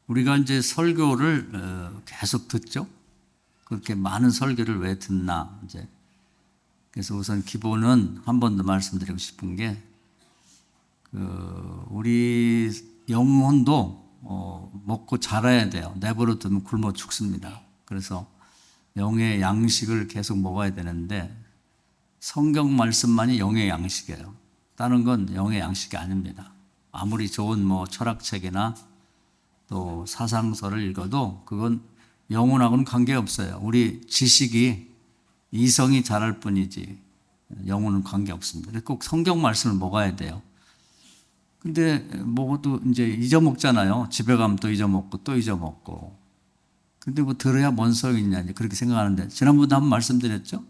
우리가 이제 설교를 계속 듣죠. 그렇게 많은 설교를 왜 듣나 이제. 그래서 우선 기본은 한 번 더 말씀드리고 싶은 게 우리 영혼도 먹고 자라야 돼요. 내버려 두면 굶어 죽습니다. 그래서 영의 양식을 계속 먹어야 되는데 성경 말씀만이 영의 양식이에요. 다른 건 영의 양식이 아닙니다. 아무리 좋은 철학책이나 또 사상서를 읽어도 그건 영혼하고는 관계없어요. 우리 지식이 이성이 자랄 뿐이지 영혼은 관계없습니다. 그래서 꼭 성경 말씀을 먹어야 돼요. 근데 먹어도 이제 잊어먹잖아요. 집에 가면 또 잊어먹고 또 잊어먹고. 근데 들어야 뭔 소용이 있냐 그렇게 생각하는데 지난번에 한번 말씀드렸죠.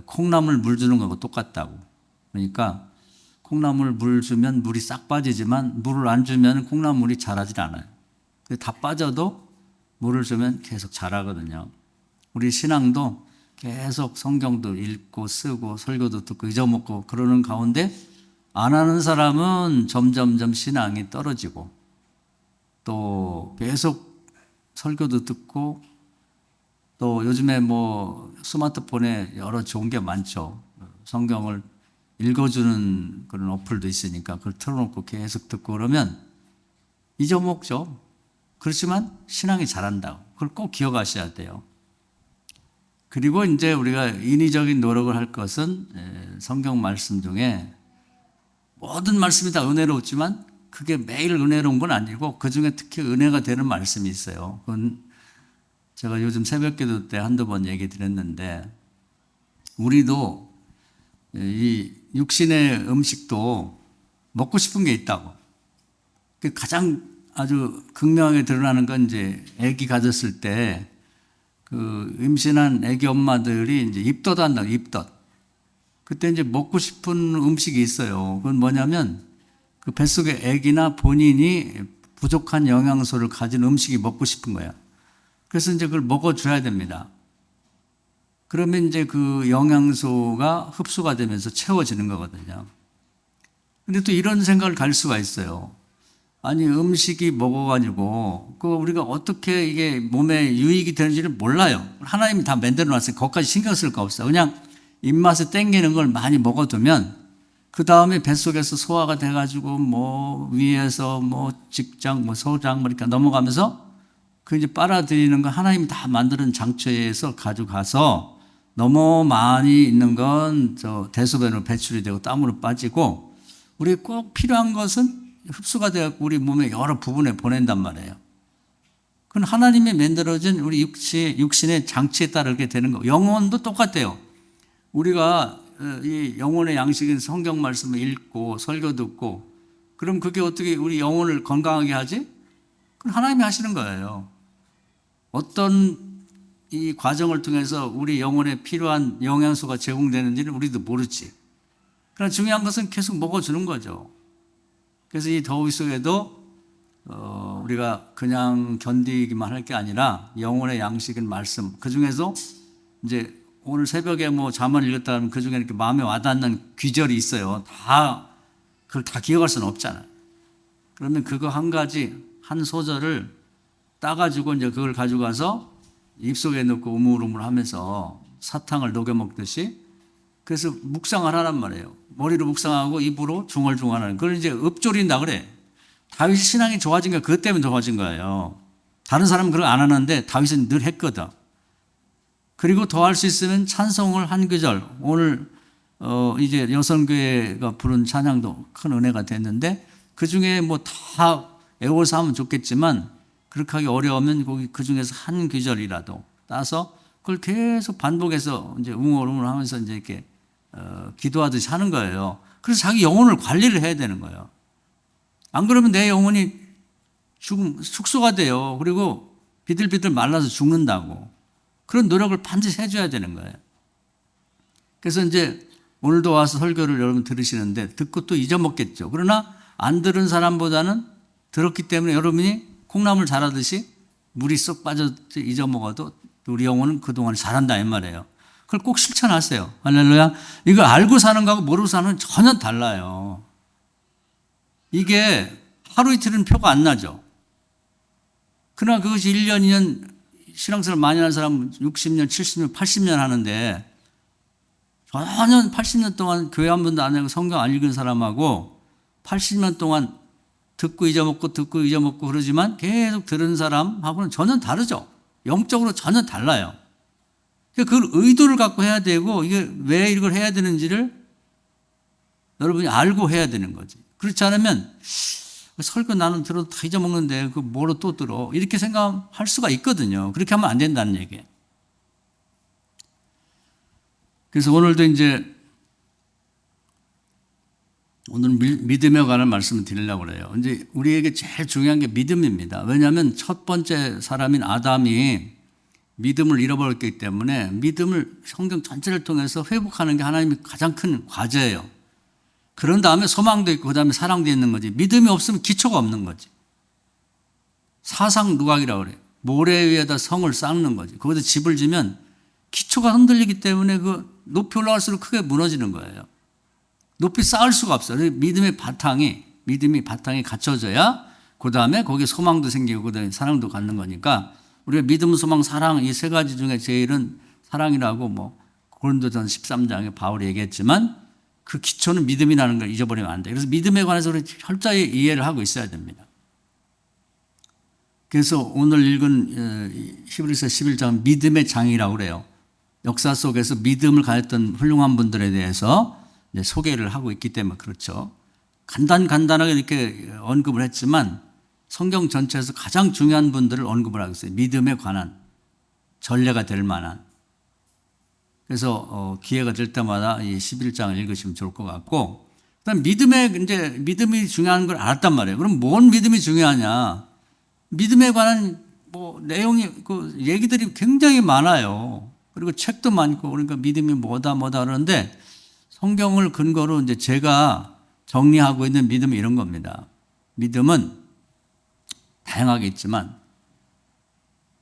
콩나물 물 주는 거하고 똑같다고. 그러니까 콩나물 물 주면 물이 싹 빠지지만 물을 안 주면 콩나물이 자라질 않아요. 다 빠져도 물을 주면 계속 자라거든요. 우리 신앙도 계속 성경도 읽고 쓰고 설교도 듣고 잊어먹고 그러는 가운데 안 하는 사람은 점점점 신앙이 떨어지고 또 계속 설교도 듣고 또 요즘에 스마트폰에 여러 좋은 게 많죠. 성경을 읽어주는 그런 어플도 있으니까 그걸 틀어놓고 계속 듣고 그러면 잊어먹죠. 그렇지만 신앙이 자란다고. 그걸 꼭 기억하셔야 돼요. 그리고 이제 우리가 인위적인 노력을 할 것은 성경 말씀 중에 모든 말씀이 다 은혜롭지만 그게 매일 은혜로운 건 아니고 그 중에 특히 은혜가 되는 말씀이 있어요. 그건 제가 요즘 새벽기도 때 한두 번 얘기 드렸는데 우리도 이 육신의 음식도 먹고 싶은 게 있다고. 가장 아주 극명하게 드러나는 건 이제 아기 가졌을 때 임신한 아기 엄마들이 이제 입덧한다, 입덧. 그때 이제 먹고 싶은 음식이 있어요. 그건 뭐냐면 그 뱃속의 아기나 본인이 부족한 영양소를 가진 음식이 먹고 싶은 거야. 그래서 이제 그걸 먹어줘야 됩니다. 그러면 이제 그 영양소가 흡수가 되면서 채워지는 거거든요. 근데 또 이런 생각을 갈 수가 있어요. 아니, 음식이 먹어가지고, 우리가 어떻게 이게 몸에 유익이 되는지를 몰라요. 하나님이 다 만들어 놨으니까 거기까지 신경 쓸 거 없어요. 그냥 입맛에 땡기는 걸 많이 먹어두면, 그 다음에 뱃속에서 소화가 돼가지고, 위에서 직장, 소장, 이렇게 넘어가면서, 그 이제 빨아들이는 거 하나님이 다 만드는 장치에서 가져가서, 너무 많이 있는 건 대소변으로 배출이 되고 땀으로 빠지고, 우리 꼭 필요한 것은 흡수가 되어서 우리 몸의 여러 부분에 보낸단 말이에요. 그건 하나님이 만들어진 우리 육신의 장치에 따르게 되는 거. 영혼도 똑같아요. 우리가 이 영혼의 양식인 성경 말씀을 읽고 설교 듣고 그럼 그게 어떻게 우리 영혼을 건강하게 하지? 그건 하나님이 하시는 거예요. 어떤 이 과정을 통해서 우리 영혼에 필요한 영양소가 제공되는지는 우리도 모르지. 그러나 중요한 것은 계속 먹어주는 거죠. 그래서 이 더위 속에도 우리가 그냥 견디기만 할 게 아니라 영혼의 양식인 말씀, 그 중에서 이제 오늘 새벽에 잠을 읽었다 하면 그 중에 이렇게 마음에 와닿는 귀절이 있어요. 그걸 다 기억할 수는 없잖아요. 그러면 그거 한 가지, 한 소절을 따가지고 이제 그걸 가져가서 입속에 넣고 우물우물 하면서 사탕을 녹여 먹듯이 그래서 묵상을 하란 말이에요. 머리로 묵상하고 입으로 중얼중얼하는. 그걸 이제 읊조린다 그래. 다윗이 신앙이 좋아진 게 그것 때문에 좋아진 거예요. 다른 사람은 그걸 안 하는데 다윗은 늘 했거든. 그리고 더 할 수 있으면 찬송을 한 구절. 오늘 이제 여성교회가 부른 찬양도 큰 은혜가 됐는데 그 중에 다 애워서 하면 좋겠지만 그렇게 하기 어려우면 그 중에서 한 구절이라도 따서 그걸 계속 반복해서 이제 웅얼웅얼 하면서 이제 이렇게 기도하듯이 하는 거예요. 그래서 자기 영혼을 관리를 해야 되는 거예요. 안 그러면 내 영혼이 숙소가 돼요. 그리고 비들비들 말라서 죽는다고. 그런 노력을 반드시 해줘야 되는 거예요. 그래서 이제 오늘도 와서 설교를 여러분 들으시는데 듣고 또 잊어먹겠죠. 그러나 안 들은 사람보다는 들었기 때문에 여러분이 콩나물 자라듯이 물이 쏙 빠져 잊어먹어도 우리 영혼은 그동안 잘한다 이 말이에요. 그걸 꼭 실천하세요. 할렐루야. 이거 알고 사는 거하고 모르고 사는 건 전혀 달라요. 이게 하루 이틀은 표가 안 나죠. 그러나 그것이 1년, 2년 신앙생활 많이 하는 사람은 60년, 70년, 80년 하는데 전혀 80년 동안 교회 한 번도 안 하고 성경 안 읽은 사람하고 80년 동안 듣고 잊어먹고 그러지만 계속 들은 사람하고는 전혀 다르죠. 영적으로 전혀 달라요. 그걸 의도를 갖고 해야 되고 이게 왜 이걸 해야 되는지를 여러분이 알고 해야 되는 거지. 그렇지 않으면 설교 나는 들어도 다 잊어먹는데 그 뭐로 또 들어 이렇게 생각할 수가 있거든요. 그렇게 하면 안 된다는 얘기예요. 그래서 오늘도 이제 오늘 믿음에 관한 말씀을 드리려고 그래요. 이제 우리에게 제일 중요한 게 믿음입니다. 왜냐하면 첫 번째 사람인 아담이 믿음을 잃어버렸기 때문에 믿음을 성경 전체를 통해서 회복하는 게 하나님의 가장 큰 과제예요. 그런 다음에 소망도 있고 그 다음에 사랑도 있는 거지. 믿음이 없으면 기초가 없는 거지. 사상 누각이라고 그래요. 모래 위에다 성을 쌓는 거지. 거기다 집을 지면 기초가 흔들리기 때문에 그 높이 올라갈수록 크게 무너지는 거예요. 높이 쌓을 수가 없어요. 믿음이 바탕이 갖춰져야 그 다음에 거기에 소망도 생기고 그 다음에 사랑도 갖는 거니까 우리가 믿음, 소망, 사랑 이 세 가지 중에 제일은 사랑이라고 뭐 고린도전 13장에 바울이 얘기했지만 그 기초는 믿음이라는 걸 잊어버리면 안 돼요. 그래서 믿음에 관해서 우리 철저히 이해를 하고 있어야 됩니다. 그래서 오늘 읽은 히브리서 11장은 믿음의 장이라고 그래요. 역사 속에서 믿음을 가졌던 훌륭한 분들에 대해서 소개를 하고 있기 때문에 그렇죠. 간단하게 이렇게 언급을 했지만 성경 전체에서 가장 중요한 분들을 언급을 하고 있어요. 믿음에 관한 전례가 될 만한. 그래서 기회가 될 때마다 이 11장을 읽으시면 좋을 것 같고, 그다음 믿음이 중요한 걸 알았단 말이에요. 그럼 뭔 믿음이 중요하냐? 믿음에 관한 뭐 내용이 그 얘기들이 굉장히 많아요. 그리고 책도 많고 그러니까 믿음이 뭐다 그러는데 성경을 근거로 이제 제가 정리하고 있는 믿음이 이런 겁니다. 믿음은 다양하게 있지만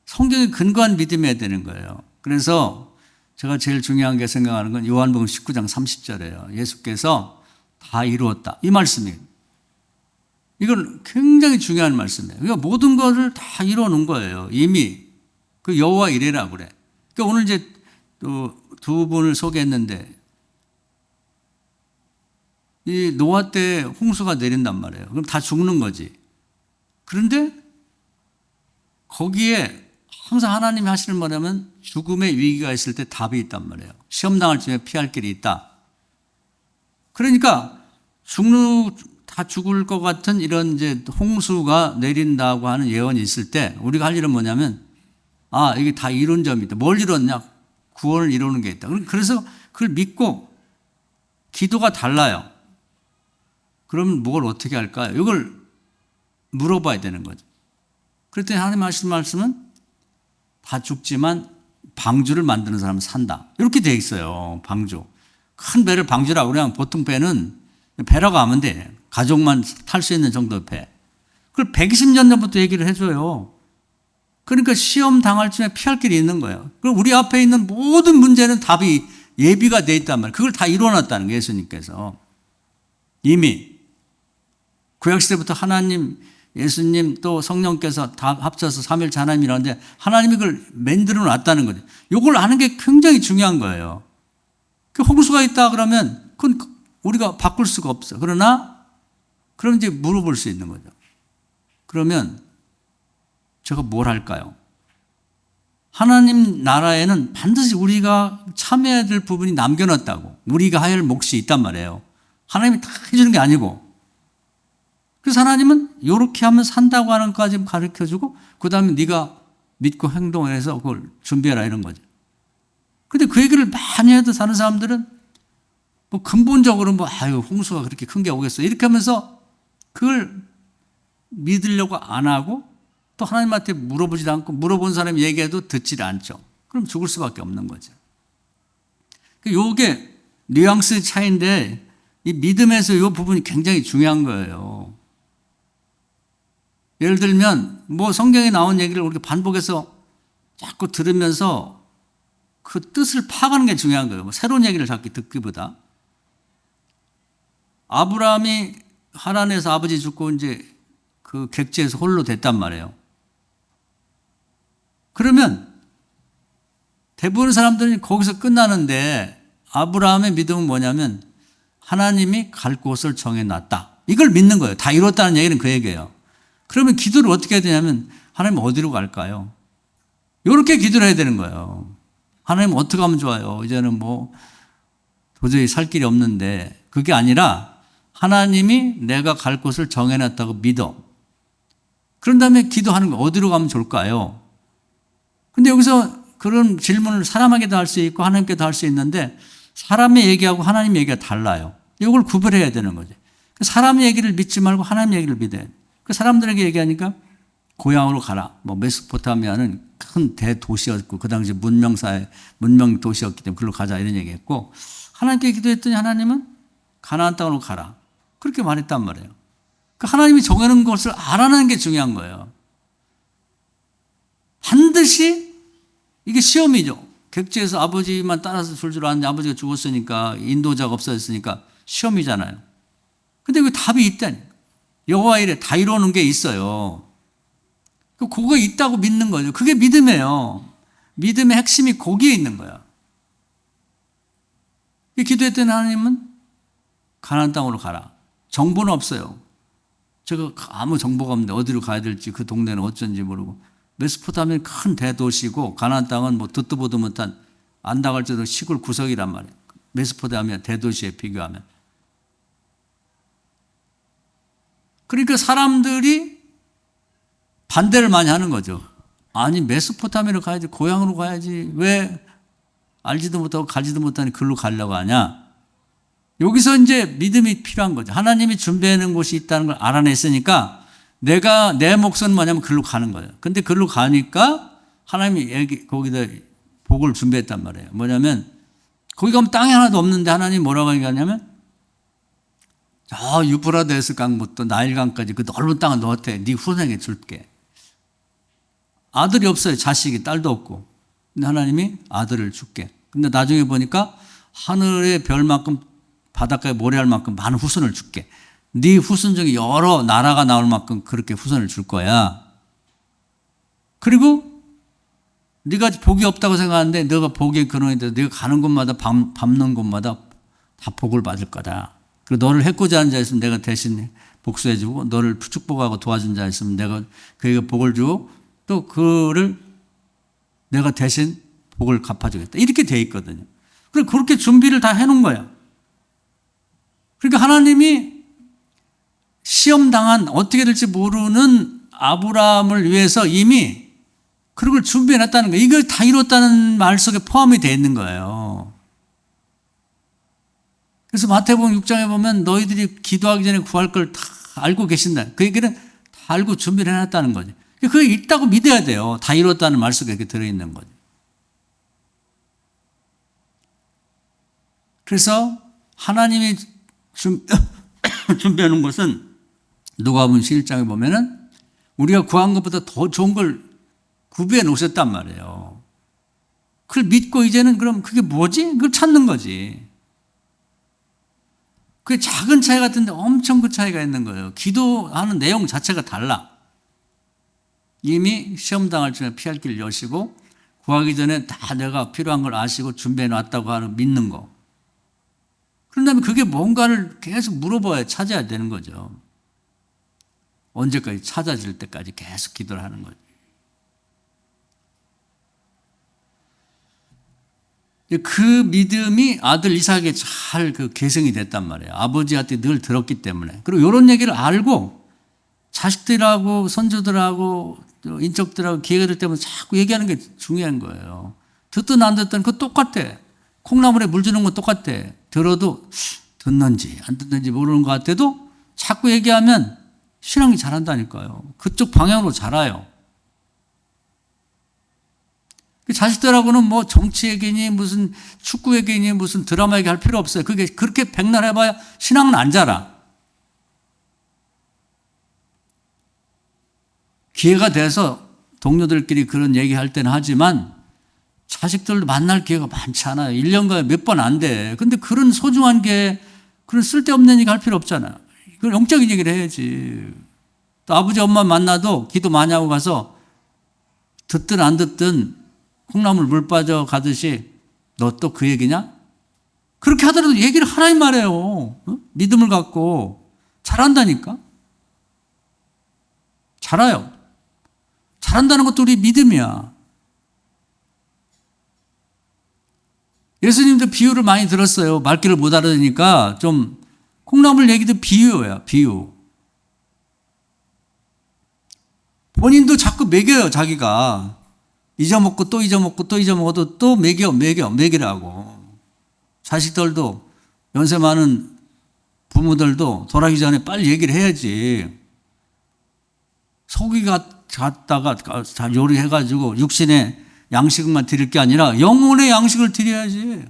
성경에 근거한 믿음이어야 되는 거예요. 그래서 제가 제일 중요한 게 생각하는 건 요한복음 19장 30절이에요. 예수께서 다 이루었다. 이 말씀이에요. 이건 굉장히 중요한 말씀이에요. 그러니까 모든 것을 다 이루어 놓은 거예요. 이미 그 여호와 이레라고 그래. 그러니까 오늘 이제 또 두 분을 소개했는데 이 노아 때 홍수가 내린단 말이에요. 그럼 다 죽는 거지. 그런데 거기에 항상 하나님이 하시는 뭐냐면 죽음의 위기가 있을 때 답이 있단 말이에요. 시험 당할 쯤에 피할 길이 있다. 그러니까 다 죽을 것 같은 이런 이제 홍수가 내린다고 하는 예언이 있을 때 우리가 할 일은 뭐냐면 이게 다 이룬 점이 있다. 뭘 이뤘냐? 구원을 이루는 게 있다. 그래서 그걸 믿고 기도가 달라요. 그럼 뭘 어떻게 할까요? 이걸 물어봐야 되는 거죠. 그랬더니 하나님 하시는 말씀은 다 죽지만 방주를 만드는 사람은 산다. 이렇게 돼 있어요. 방주. 큰 배를 방주라고 그냥 보통 배는 배라고 하면 돼. 가족만 탈 수 있는 정도의 배. 그걸 120년 전부터 얘기를 해줘요. 그러니까 시험 당할 쯤에 피할 길이 있는 거예요. 그리고 우리 앞에 있는 모든 문제는 답이 예비가 돼 있단 말이에요. 그걸 다 이뤄놨다는 거예요. 예수님께서. 이미 구약시대부터 하나님, 예수님 또 성령께서 다 합쳐서 삼일체 하나님이라는데 하나님이 그걸 만들어 놨다는 거죠. 이걸 아는 게 굉장히 중요한 거예요. 그 홍수가 있다 그러면 그건 우리가 바꿀 수가 없어. 그럼 이제 물어볼 수 있는 거죠. 그러면 제가 뭘 할까요? 하나님 나라에는 반드시 우리가 참여해야 될 부분이 남겨놨다고. 우리가 해야 할 몫이 있단 말이에요. 하나님이 다 해주는 게 아니고. 그래서 하나님은 이렇게 하면 산다고 하는 것까지 가르쳐주고 그 다음에 네가 믿고 행동해서 그걸 준비해라 이런 거죠. 그런데 그 얘기를 많이 해도 사는 사람들은 뭐 근본적으로 홍수가 그렇게 큰 게 오겠어 이렇게 하면서 그걸 믿으려고 안 하고 또 하나님한테 물어보지도 않고 물어본 사람이 얘기해도 듣질 않죠. 그럼 죽을 수밖에 없는 거죠. 이게 뉘앙스의 차이인데 이 믿음에서 이 부분이 굉장히 중요한 거예요. 예를 들면 뭐 성경에 나온 얘기를 우리가 반복해서 자꾸 들으면서 그 뜻을 파악하는 게 중요한 거예요. 뭐 새로운 얘기를 자꾸 듣기보다. 아브라함이 하란에서 아버지 죽고 이제 그 객지에서 홀로 됐단 말이에요. 그러면 대부분 사람들이 거기서 끝나는데 아브라함의 믿음은 뭐냐면 하나님이 갈 곳을 정해놨다. 이걸 믿는 거예요. 다 이뤘다는 얘기는 그 얘기예요. 그러면 기도를 어떻게 해야 되냐면 하나님 어디로 갈까요? 이렇게 기도를 해야 되는 거예요. 하나님 어떻게 하면 좋아요? 이제는 뭐 도저히 살 길이 없는데 그게 아니라 하나님이 내가 갈 곳을 정해놨다고 믿어. 그런 다음에 기도하는 거 어디로 가면 좋을까요? 근데 여기서 그런 질문을 사람에게도 할 수 있고 하나님께도 할 수 있는데 사람의 얘기하고 하나님 얘기가 달라요. 이걸 구별해야 되는 거죠. 사람 얘기를 믿지 말고 하나님 얘기를 믿어야 돼. 그 사람들에게 얘기하니까 고향으로 가라. 뭐 메소포타미아는 큰 대도시였고 그 당시 문명 도시였기 때문에 그걸로 가자 이런 얘기했고 하나님께 기도했더니 하나님은 가나안 땅으로 가라. 그렇게 말했단 말이에요. 그 하나님이 정해놓은 것을 알아내는 게 중요한 거예요. 반드시 이게 시험이죠. 객지에서 아버지만 따라서 줄 줄 아는데 아버지가 죽었으니까 인도자가 없어졌으니까 시험이잖아요. 근데 그 답이 있다니. 여호와 이래 다 이루는 게 있어요. 그거 있다고 믿는 거죠. 그게 믿음이에요. 믿음의 핵심이 거기에 있는 거야. 기도했던 하나님은 가나안 땅으로 가라. 정보는 없어요. 제가 아무 정보가 없는데 어디로 가야 될지 그 동네는 어쩐지 모르고 메소포타미아는 큰 대도시고 가나안 땅은 뭐 듣도 보도 못한 안 나갈 정도 시골 구석이란 말이에요. 메소포타미아 대도시에 비교하면. 그러니까 사람들이 반대를 많이 하는 거죠. 아니 메소포타미아로 가야지 고향으로 가야지 왜 알지도 못하고 가지도 못하니 글로 가려고 하냐. 여기서 이제 믿음이 필요한 거죠. 하나님이 준비하는 곳이 있다는 걸 알아냈으니까 내가 내 몫은 뭐냐면 글로 가는 거예요. 근데 글로 가니까 하나님이 거기다 복을 준비했단 말이에요. 뭐냐면 거기 가면 땅이 하나도 없는데 하나님이 뭐라고 얘기하냐면 저 유프라데스 강부터 나일강까지 그 넓은 땅을 너한테 네 후손에게 줄게. 아들이 없어요. 자식이 딸도 없고. 근데 하나님이 아들을 줄게. 근데 나중에 보니까 하늘의 별만큼 바닷가에 모래알만큼 많은 후손을 줄게. 네 후손 중에 여러 나라가 나올 만큼 그렇게 후손을 줄 거야. 그리고 네가 복이 없다고 생각하는데 너가 복의 근원이 돼서 네가 가는 곳마다 밟는 곳마다 다 복을 받을 거다. 그리고 너를 해코자 하는 자 있으면 내가 대신 복수해주고 너를 축복하고 도와준 자 있으면 내가 그에게 복을 주고 또 그를 내가 대신 복을 갚아주겠다. 이렇게 돼 있거든요. 그리고 그렇게 준비를 다 해놓은 거야. 그러니까 하나님이 시험당한 어떻게 될지 모르는 아브라함을 위해서 이미 그런 걸 준비해놨다는 거예요. 이걸 다 이뤘다는 말 속에 포함이 되어 있는 거예요. 그래서 마태복음 6장에 보면 너희들이 기도하기 전에 구할 걸 다 알고 계신다. 그 얘기는 다 알고 준비를 해놨다는 거죠. 그게 있다고 믿어야 돼요. 다 이뤘다는 말 속에 이렇게 들어있는 거죠. 그래서 하나님이 준비하는 것은 누가복음 11장에 보면은 우리가 구한 것보다 더 좋은 걸 구비해 놓으셨단 말이에요. 그걸 믿고 이제는 그럼 그게 뭐지? 그걸 찾는 거지. 그게 작은 차이 같은데 엄청 그 차이가 있는 거예요. 기도하는 내용 자체가 달라. 이미 시험 당할 전에 피할 길을 여시고 구하기 전에 다 내가 필요한 걸 아시고 준비해 놨다고 하는 믿는 거. 그런 다음에 그게 뭔가를 계속 물어봐야 찾아야 되는 거죠. 언제까지 찾아질 때까지 계속 기도를 하는 거죠. 그 믿음이 아들 이삭에게 잘 그 계승이 됐단 말이에요. 아버지한테 늘 들었기 때문에. 그리고 이런 얘기를 알고 자식들하고 손주들하고 인척들하고 기회가 될 때마다 자꾸 얘기하는 게 중요한 거예요. 듣든 안 듣든 그거 똑같아. 콩나물에 물 주는 건 똑같아. 들어도 듣는지 안 듣는지 모르는 것 같아도 자꾸 얘기하면 신앙이 자란다니까요. 그쪽 방향으로 자라요. 자식들하고는 뭐 정치 얘기니 무슨 축구 얘기니 무슨 드라마 얘기 할 필요 없어요. 그게 그렇게 백날 해봐야 신앙은 안 자라. 기회가 돼서 동료들끼리 그런 얘기할 때는 하지만 자식들도 만날 기회가 많지 않아요. 1년간에 몇 번 안 돼. 근데 그런 소중한 게 그런 쓸데없는 얘기 할 필요 없잖아요. 그건 영적인 얘기를 해야지. 또 아버지 엄마 만나도 기도 많이 하고 가서 듣든 안 듣든 콩나물 물 빠져 가듯이 너 또 그 얘기냐? 그렇게 하더라도 얘기를 하나님 말해요. 어? 믿음을 갖고 잘한다니까. 잘해요. 잘한다는 것도 우리 믿음이야. 예수님도 비유를 많이 들었어요. 말귀를 못 알아듣으니까 좀 콩나물 얘기도 비유야, 비유. 본인도 자꾸 먹여요, 자기가. 잊어먹고 또 잊어먹고 또 잊어먹어도 또 먹이라고. 자식들도 연세 많은 부모들도 돌아가기 전에 빨리 얘기를 해야지. 소고기 갖다가 요리해가지고 육신의 양식만 드릴 게 아니라 영혼의 양식을 드려야지.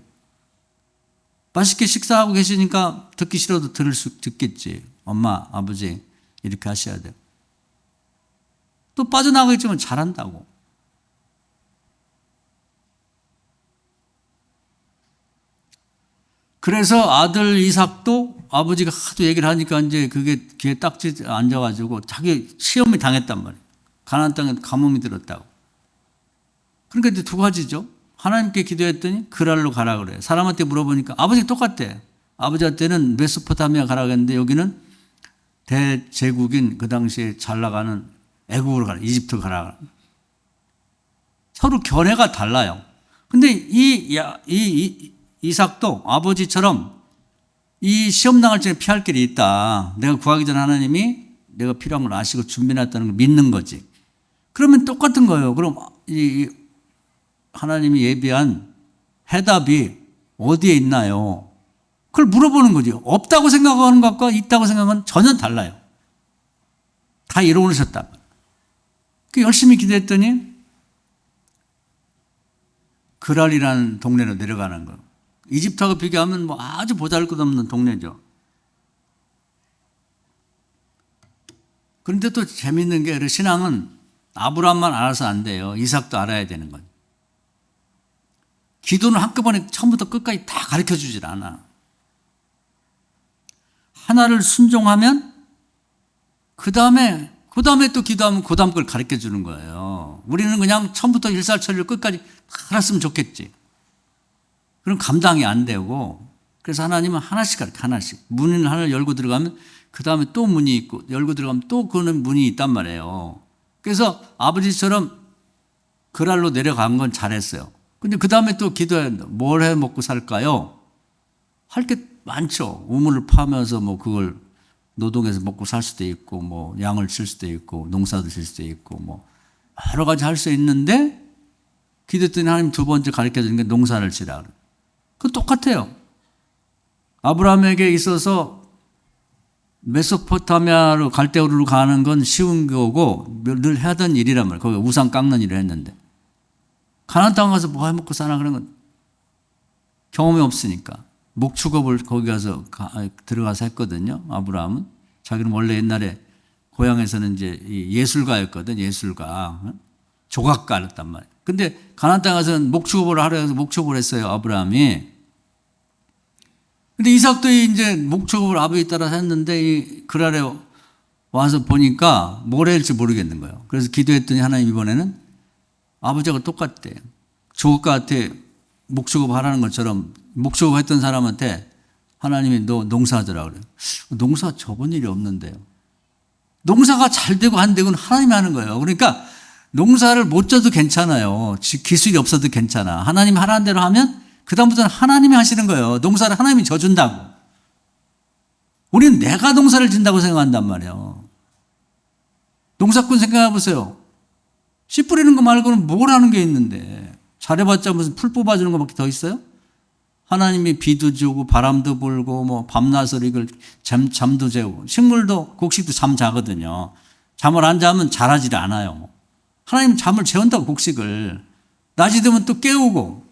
맛있게 식사하고 계시니까 듣기 싫어도 듣겠지. 엄마, 아버지 이렇게 하셔야 돼요. 또 빠져나가겠지만 잘한다고. 그래서 아들 이삭도 아버지가 하도 얘기를 하니까 이제 그게 귀에 딱지 앉아가지고 자기 시험이 당했단 말이에요. 가나안 땅에 가뭄이 들었다고. 그러니까 이제 두 가지죠. 하나님께 기도했더니 그랄로 가라 그래요. 사람한테 물어보니까 아버지가 똑같대. 아버지한테는 메소포타미아 가라 그랬는데 여기는 대제국인 그 당시에 잘 나가는 애국으로 가라. 이집트 가라. 서로 견해가 달라요. 근데 이삭도 아버지처럼 이 시험 당할 적에 피할 길이 있다. 내가 구하기 전에 하나님이 내가 필요한 걸 아시고 준비해놨다는 걸 믿는 거지. 그러면 똑같은 거예요. 그럼 이 하나님이 예비한 해답이 어디에 있나요? 그걸 물어보는 거지. 없다고 생각하는 것과 있다고 생각하는 건 전혀 달라요. 다 이루어오셨다. 열심히 기도했더니 그랄이라는 동네로 내려가는 거예요. 이집트하고 비교하면 뭐 아주 보잘것없는 동네죠. 그런데 또 재밌는 게 신앙은 아브라함만 알아서 안 돼요. 이삭도 알아야 되는 거예요. 기도는 한꺼번에 처음부터 끝까지 다 가르쳐 주질 않아. 하나를 순종하면 그 다음에 또 기도하면 그 다음 걸 가르쳐 주는 거예요. 우리는 그냥 처음부터 일사천리로 끝까지 알았으면 좋겠지. 그럼 감당이 안 되고, 그래서 하나님은 하나씩 가르쳐, 하나씩. 문을 하나 열고 들어가면 그 다음에 또 문이 있고, 열고 들어가면 또 그는 문이 있단 말이에요. 그래서 아버지처럼 그랄로 내려간 건 잘했어요. 근데 그 다음에 또 기도해야 된다. 뭘 해 먹고 살까요? 할 게 많죠. 우물을 파면서 뭐 그걸 노동해서 먹고 살 수도 있고, 뭐 양을 칠 수도 있고, 농사도 칠 수도 있고, 뭐 여러 가지 할 수 있는데, 기도했더니 하나님 두 번째 가르쳐 주는 게 농사를 치라. 그거 똑같아요. 아브라함에게 있어서 메소포타미아로 갈대우르로 가는 건 쉬운 거고 늘 하던 일이란 말이에요. 거기 우상 깎는 일을 했는데. 가나안 땅 가서 뭐 해먹고 사나 그런 건 경험이 없으니까. 목축업을 거기 가서 들어가서 했거든요. 아브라함은. 자기는 원래 옛날에 고향에서는 이제 예술가였거든. 예술가. 조각가였단 말이에요. 근데 가나안 땅 가서는 목축업을 하려 해서 목축업을 했어요. 아브라함이. 근데 이삭도 이제 목축업을 아버지 따라 했는데 이 그랄에 와서 보니까 뭘 해야 할지 모르겠는 거예요. 그래서 기도했더니 하나님 이번에는 아버지가 똑같대. 조각가한테 목축업 하라는 것처럼 목축업 했던 사람한테 하나님이 너 농사하더라 그래요. 농사 접은 일이 없는데요. 농사가 잘 되고 안 되고는 하나님이 하는 거예요. 그러니까 농사를 못 져도 괜찮아요. 기술이 없어도 괜찮아. 하나님이 하라는 대로 하면 그다음부터는 하나님이 하시는 거예요. 농사를 하나님이 져준다고. 우리는 내가 농사를 진다고 생각한단 말이에요. 농사꾼 생각해 보세요. 씨 뿌리는 거 말고는 뭘 하는 게 있는데 잘해봤자 무슨 풀 뽑아주는 것밖에 더 있어요? 하나님이 비도 주고 바람도 불고 뭐 밤낮을 이걸 잠도 재우고 식물도 곡식도 잠 자거든요. 잠을 안 자면 자라질 않아요. 하나님 잠을 재운다고 곡식을. 낮이 되면 또 깨우고.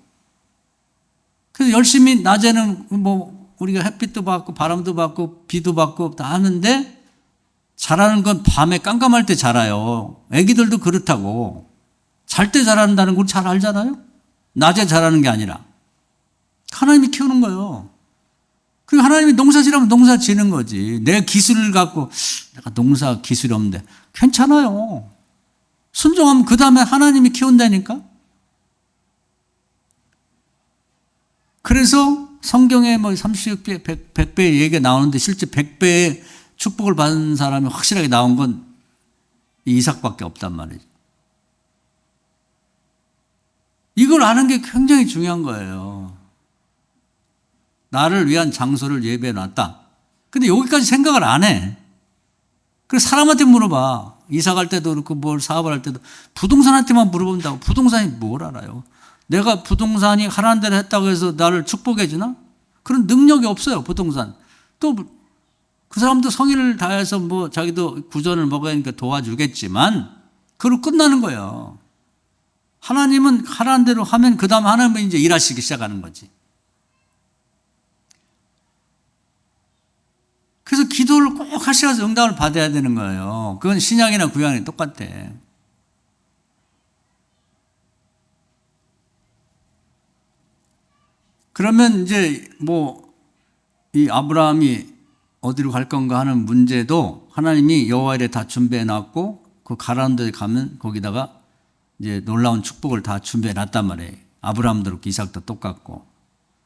그래서 열심히 낮에는 뭐 우리가 햇빛도 받고 바람도 받고 비도 받고 다 하는데 자라는 건 밤에 깜깜할 때 자라요. 애기들도 그렇다고. 잘 때 자란다는 걸 잘 알잖아요. 낮에 자라는 게 아니라. 하나님이 키우는 거예요. 그리고 하나님이 농사 지라면 농사 지는 거지. 내 기술을 갖고 내가 농사 기술이 없는데 괜찮아요. 순종하면 그 다음에 하나님이 키운다니까. 그래서 성경에 뭐 30배, 100배의 얘기가 나오는데 실제 100배의 축복을 받은 사람이 확실하게 나온 건 이삭밖에 없단 말이죠. 이걸 아는 게 굉장히 중요한 거예요. 나를 위한 장소를 예배해 놨다. 근데 여기까지 생각을 안 해. 그래서 사람한테 물어봐. 이사 갈 때도 그렇고 뭘 사업을 할 때도 부동산한테만 물어본다고. 부동산이 뭘 알아요? 내가 부동산이 하라는 대로 했다고 해서 나를 축복해 주나? 그런 능력이 없어요, 부동산. 또 그 사람도 성의를 다해서 뭐 자기도 구전을 먹어야 하니까 도와주겠지만 그걸로 끝나는 거예요. 하나님은 하라는 대로 하면 그 다음 하나님은 이제 일하시기 시작하는 거지. 그래서 기도를 꼭 하셔서 응답을 받아야 되는 거예요. 그건 신약이나 구약이 똑같아. 그러면 이제 뭐 이 아브라함이 어디로 갈 건가 하는 문제도 하나님이 여호와 이레 다 준비해 놨고 그 가라는 데 가면 거기다가 이제 놀라운 축복을 다 준비해 놨단 말이에요. 아브라함도 그렇고 이삭도 똑같고.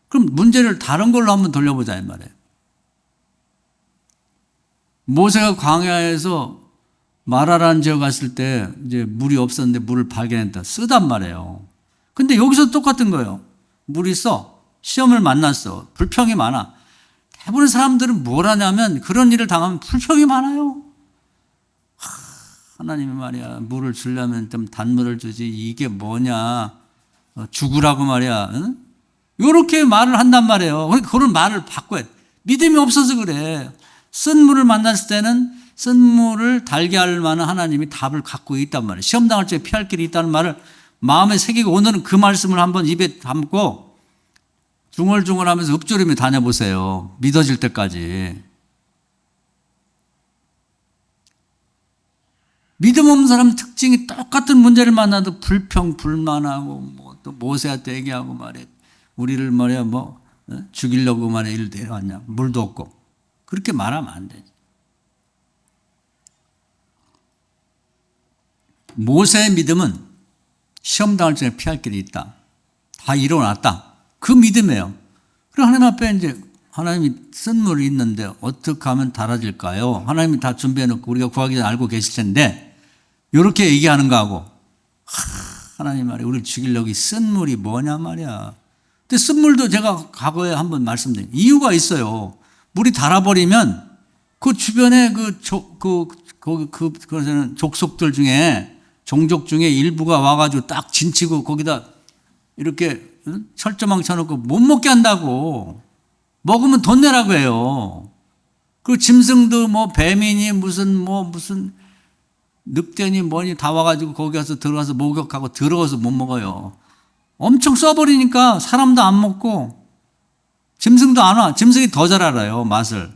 그럼 문제를 다른 걸로 한번 돌려보자 이 말이에요. 모세가 광야에서 마라라는 지역 갔을 때 이제 물이 없었는데 물을 발견했다. 쓰단 말이에요. 근데 여기서 똑같은 거예요. 물이 써. 시험을 만났어. 불평이 많아. 대부분 사람들은 뭘 하냐면 그런 일을 당하면 불평이 많아요. 하나님이 말이야 물을 주려면 좀 단물을 주지 이게 뭐냐 죽으라고 말이야. 응? 이렇게 말을 한단 말이에요. 그런 말을 바꿔야 돼. 믿음이 없어서 그래. 쓴 물을 만났을 때는 쓴 물을 달게 할 만한 하나님이 답을 갖고 있단 말이에요. 시험 당할 때 피할 길이 있다는 말을 마음에 새기고 오늘은 그 말씀을 한번 입에 담고 중얼중얼하면서 읊조리며 다녀보세요. 믿어질 때까지. 믿음 없는 사람 특징이 똑같은 문제를 만나도 불평, 불만하고 뭐 또 모세한테 얘기하고 말이야. 우리를 말이야 뭐 죽이려고 말이야 일 데려왔냐. 물도 없고. 그렇게 말하면 안 되지. 모세의 믿음은 시험 당할 전에 피할 길이 있다. 다 이뤄놨다. 그 믿음이에요. 그리고 하나님 앞에 이제 하나님이 쓴 물이 있는데 어떻게 하면 달아질까요? 하나님이 다 준비해놓고 우리가 구하기 전에 알고 계실 텐데 이렇게 얘기하는 거하고 하나님 말이야 우리를 죽이려고 쓴 물이 뭐냐 말이야. 근데 쓴 물도 제가 과거에 한번 말씀드린 이유가 있어요. 물이 달아버리면 그 주변에 그것은 족속들 중에 종족 중에 일부가 와가지고 딱 진치고 거기다 이렇게 철조망 쳐놓고 못 먹게 한다고. 먹으면 돈 내라고 해요. 그 짐승도 뭐 뱀이니 무슨 늑대니 뭐니 다 와가지고 거기 가서 들어가서 목욕하고 더러워서 못 먹어요. 엄청 써버리니까 사람도 안 먹고 짐승도 안 와. 짐승이 더 잘 알아요 맛을.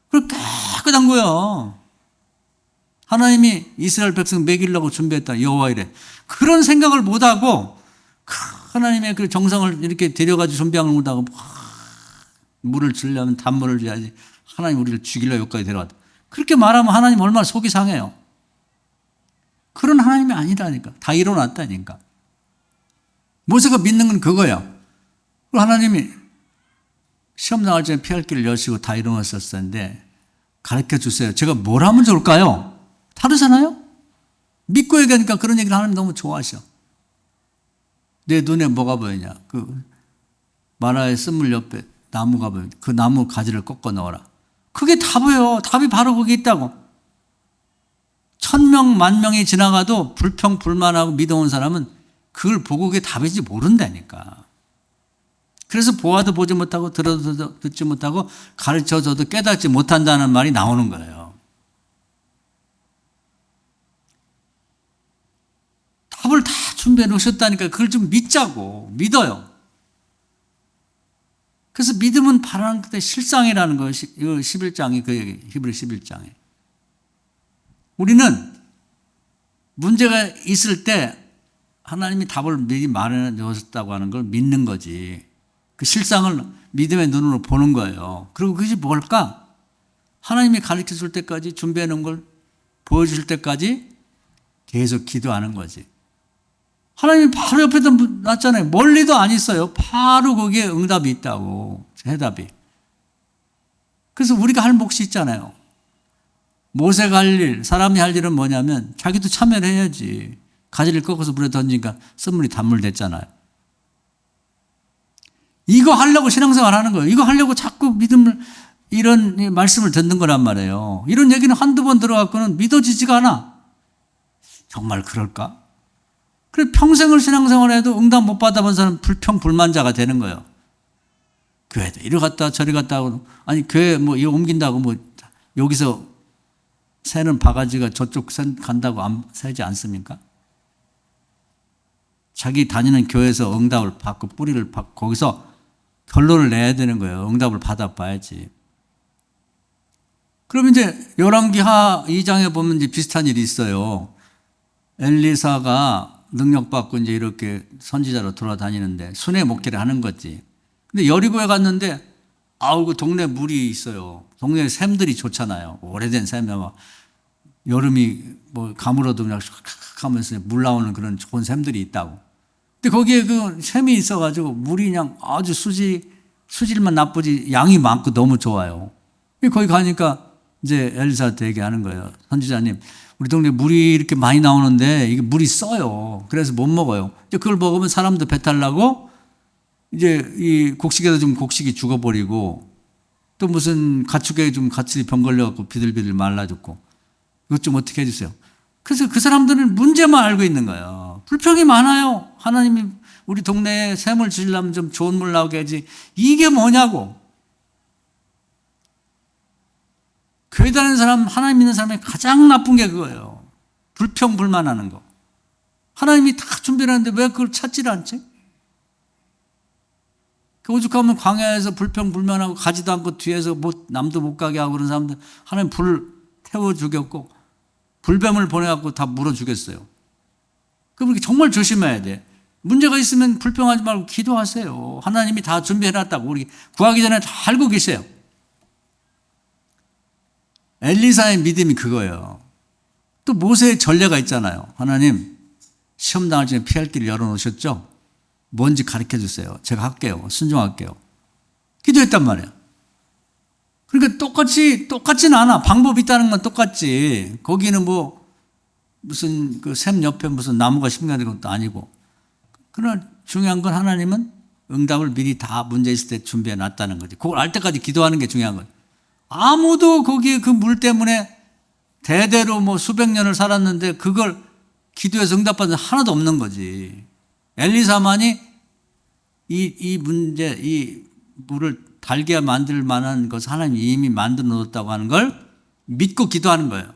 그리고 깨끗한 거예요. 하나님이 이스라엘 백성 먹이려고 준비했다. 여호와 이레. 그런 생각을 못하고 하나님의 그 정성을 이렇게 데려가지고 준비한 걸 못하고 물을 주려면 단물을 줘야지. 하나님 우리를 죽이려고 여기까지 데려왔다. 그렇게 말하면 하나님 얼마나 속이 상해요. 그런 하나님이 아니라니까. 다 이뤄놨다니까. 모세가 믿는 건 그거야. 그리고 하나님이 시험 나갈 전에 피할 길을 여시고 다 이뤄놨었는데 가르쳐 주세요. 제가 뭘 하면 좋을까요? 다르잖아요? 믿고 얘기하니까 그런 얘기를 하나님 너무 좋아하셔. 내 눈에 뭐가 보이냐? 그 마라의 쓴물 옆에 나무가 보여. 그 나무 가지를 꺾어 넣어라. 그게 다 보여. 답이 바로 거기 있다고. 1000명, 10,000명이 지나가도 불평, 불만하고 믿어온 사람은 그걸 보고 그게 답인지 모른다니까. 그래서 보아도 보지 못하고 들어도 듣지 못하고 가르쳐줘도 깨닫지 못한다는 말이 나오는 거예요. 답을 다 준비해 놓으셨다니까 그걸 좀 믿자고. 믿어요. 그래서 믿음은 바라는 그때 실상이라는 것이 11장이 그 얘기, 히브리 11장에. 우리는 문제가 있을 때 하나님이 답을 미리 마련해 놓으셨다고 하는 걸 믿는 거지. 그 실상을 믿음의 눈으로 보는 거예요. 그리고 그것이 뭘까? 하나님이 가르쳐 줄 때까지 준비해 놓은 걸 보여줄 때까지 계속 기도하는 거지. 하나님이 바로 옆에다 놨잖아요. 멀리도 안 있어요. 바로 거기에 응답이 있다고, 해답이. 그래서 우리가 할 몫이 있잖아요. 모세가 할 일, 사람이 할 일은 뭐냐면 자기도 참여를 해야지. 가지를 꺾어서 물에 던지니까 쓴물이 단물 됐잖아요. 이거 하려고 신앙생활 하는 거예요. 이거 하려고 자꾸 믿음을, 이런 말씀을 듣는 거란 말이에요. 이런 얘기는 한두 번 들어갖고는 믿어지지가 않아. 정말 그럴까? 그래, 평생을 신앙생활 해도 응답 못 받아본 사람은 불평불만자가 되는 거예요. 교회도 이리 갔다 저리 갔다 하고, 아니 교회 뭐 이거 옮긴다고 뭐 여기서 새는 바가지가 저쪽 간다고 새지 않습니까? 자기 다니는 교회에서 응답을 받고 뿌리를 받고 거기서 결론을 내야 되는 거예요. 응답을 받아봐야지. 그럼 이제 열왕기하 2장에 보면 이제 비슷한 일이 있어요. 엘리사가 능력받고 이제 이렇게 선지자로 돌아다니는데 순회 목회를 하는 거지. 근데 여리고에 갔는데 그 동네 물이 있어요. 동네 샘들이 좋잖아요. 오래된 샘에 막 여름이 뭐 가물어도 그냥 샥 하면서 물 나오는 그런 좋은 샘들이 있다고. 근데 거기에 그 샘이 있어가지고 물이 그냥 아주 수질만 나쁘지 양이 많고 너무 좋아요. 거기 가니까 이제 엘리사한테 얘기하는 거예요. 선지자님, 우리 동네 물이 이렇게 많이 나오는데 이게 물이 써요. 그래서 못 먹어요. 이제 그걸 먹으면 사람도 배탈 나고 이제 이 곡식에도 좀 곡식이 죽어버리고 또 무슨 가축에 좀 같이 병 걸려갖고 비들비들 말라 죽고 이것 좀 어떻게 해주세요. 그래서 그 사람들은 문제만 알고 있는 거예요. 불평이 많아요. 하나님이 우리 동네에 샘을 주시려면 좀 좋은 물 나오게 하지. 이게 뭐냐고. 교회 다니는 사람, 하나님 믿는 사람이 가장 나쁜 게 그거예요. 불평불만하는 거. 하나님이 다 준비를 하는데 왜 그걸 찾지를 않지? 오죽하면 광야에서 불평불만하고 가지도 않고 뒤에서 남도 못 가게 하고 그런 사람들 하나님 불 태워 죽였고 불뱀을 보내갖고 다 물어 죽였어요. 그럼 정말 조심해야 돼. 문제가 있으면 불평하지 말고 기도하세요. 하나님이 다 준비해놨다고 우리 구하기 전에 다 알고 계세요. 엘리사의 믿음이 그거예요. 또 모세의 전례가 있잖아요. 하나님 시험 당할 전에 피할 길을 열어놓으셨죠? 뭔지 가르쳐 주세요. 제가 할게요. 순종할게요. 기도했단 말이에요. 그러니까 똑같지는 않아. 방법이 있다는 건 똑같지. 거기는 뭐 무슨 그 샘 옆에 무슨 나무가 심겨진 것도 아니고. 그러나 중요한 건 하나님은 응답을 미리 다 문제 있을 때 준비해 놨다는 거지. 그걸 알 때까지 기도하는 게 중요한 거예요. 아무도 거기에 그 물 때문에 대대로 뭐 수백 년을 살았는데 그걸 기도해서 응답받은 하나도 없는 거지. 엘리사만이 이 문제, 이 물을 달게 만들 만한 것을 하나님이 이미 만들어 놓았다고 하는 걸 믿고 기도하는 거예요.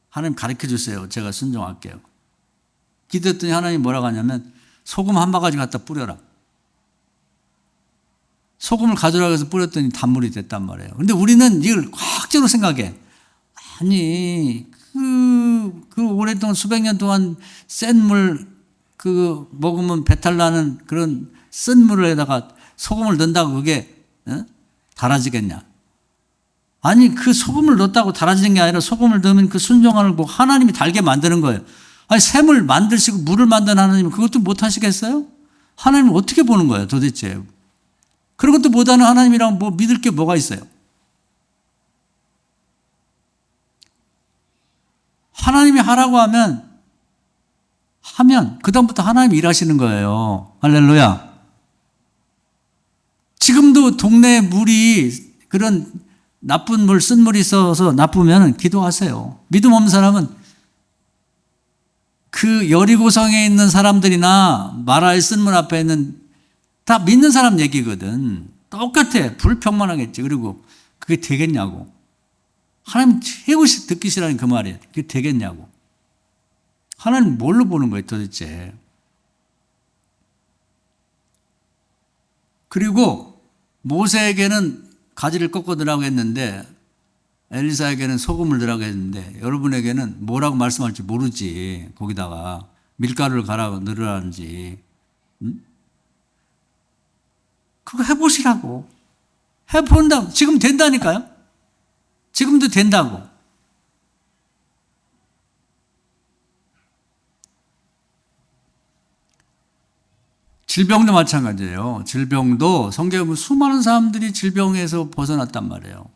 하나님 가르쳐 주세요. 제가 순종할게요. 기도했더니 하나님이 뭐라고 하냐면 소금 한 바가지 갖다 뿌려라. 소금을 가져라고 해서 뿌렸더니 단물이 됐단 말이에요. 근데 우리는 이걸 과학적으로 생각해. 아니, 그 오랫동안 수백 년 동안 센 물, 먹으면 배탈 나는 그런 쓴 물에다가 소금을 넣는다고 그게 달아지겠냐. 아니, 그 소금을 넣었다고 달아지는 게 아니라 소금을 넣으면 그 순종하는 거 하나님이 달게 만드는 거예요. 아니, 샘을 만드시고 물을 만드는 하나님은 그것도 못 하시겠어요? 하나님은 어떻게 보는 거예요, 도대체? 그런 것도 못하는 하나님이랑 뭐 믿을 게 뭐가 있어요? 하나님이 하라고 하면 그다음부터 하나님이 일하시는 거예요. 할렐루야. 지금도 동네에 물이 그런 나쁜 물, 쓴 물이 있어서 나쁘면 기도하세요. 믿음 없는 사람은 그 여리고성에 있는 사람들이나 마라의 쓴 물 앞에 있는 다 믿는 사람 얘기거든. 똑같아. 불평만 하겠지. 그리고 그게 되겠냐고. 하나님 최고 듣기 싫어하는 그 말이에요. 그게 되겠냐고. 하나님 뭘로 보는 거예요 도대체. 그리고 모세에게는 가지를 꺾어 넣으라고 했는데 엘리사에게는 소금을 넣으라고 했는데 여러분에게는 뭐라고 말씀할지 모르지. 거기다가 밀가루를 갈아 넣으라는지. 그거 해보시라고. 해본다. 지금 된다니까요. 지금도 된다고. 질병도 마찬가지예요. 질병도 성경에 보면 수많은 사람들이 질병에서 벗어났단 말이에요.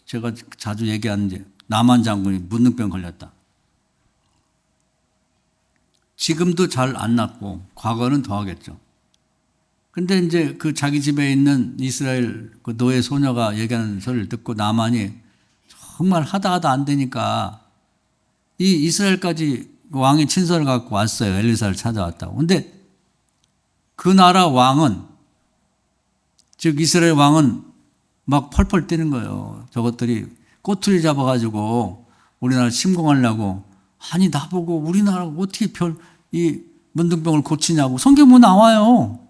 제가 자주 얘기하는 게 남한 장군이 문둥병 걸렸다. 지금도 잘 안 낫고 과거는 더 하겠죠. 근데 이제 그 자기 집에 있는 이스라엘 그 노예 소녀가 얘기하는 소리를 듣고 나만이 정말 하다 안 되니까 이 이스라엘까지 왕의 친서를 갖고 왔어요. 엘리사를 찾아왔다고. 근데 그 나라 왕은, 즉 이스라엘 왕은 막 펄펄 뛰는 거예요. 저것들이 꼬투리 잡아가지고 우리나라 침공하려고. 아니 나보고 우리나라가 어떻게 이 문둥병을 고치냐고. 성경 뭐 나와요.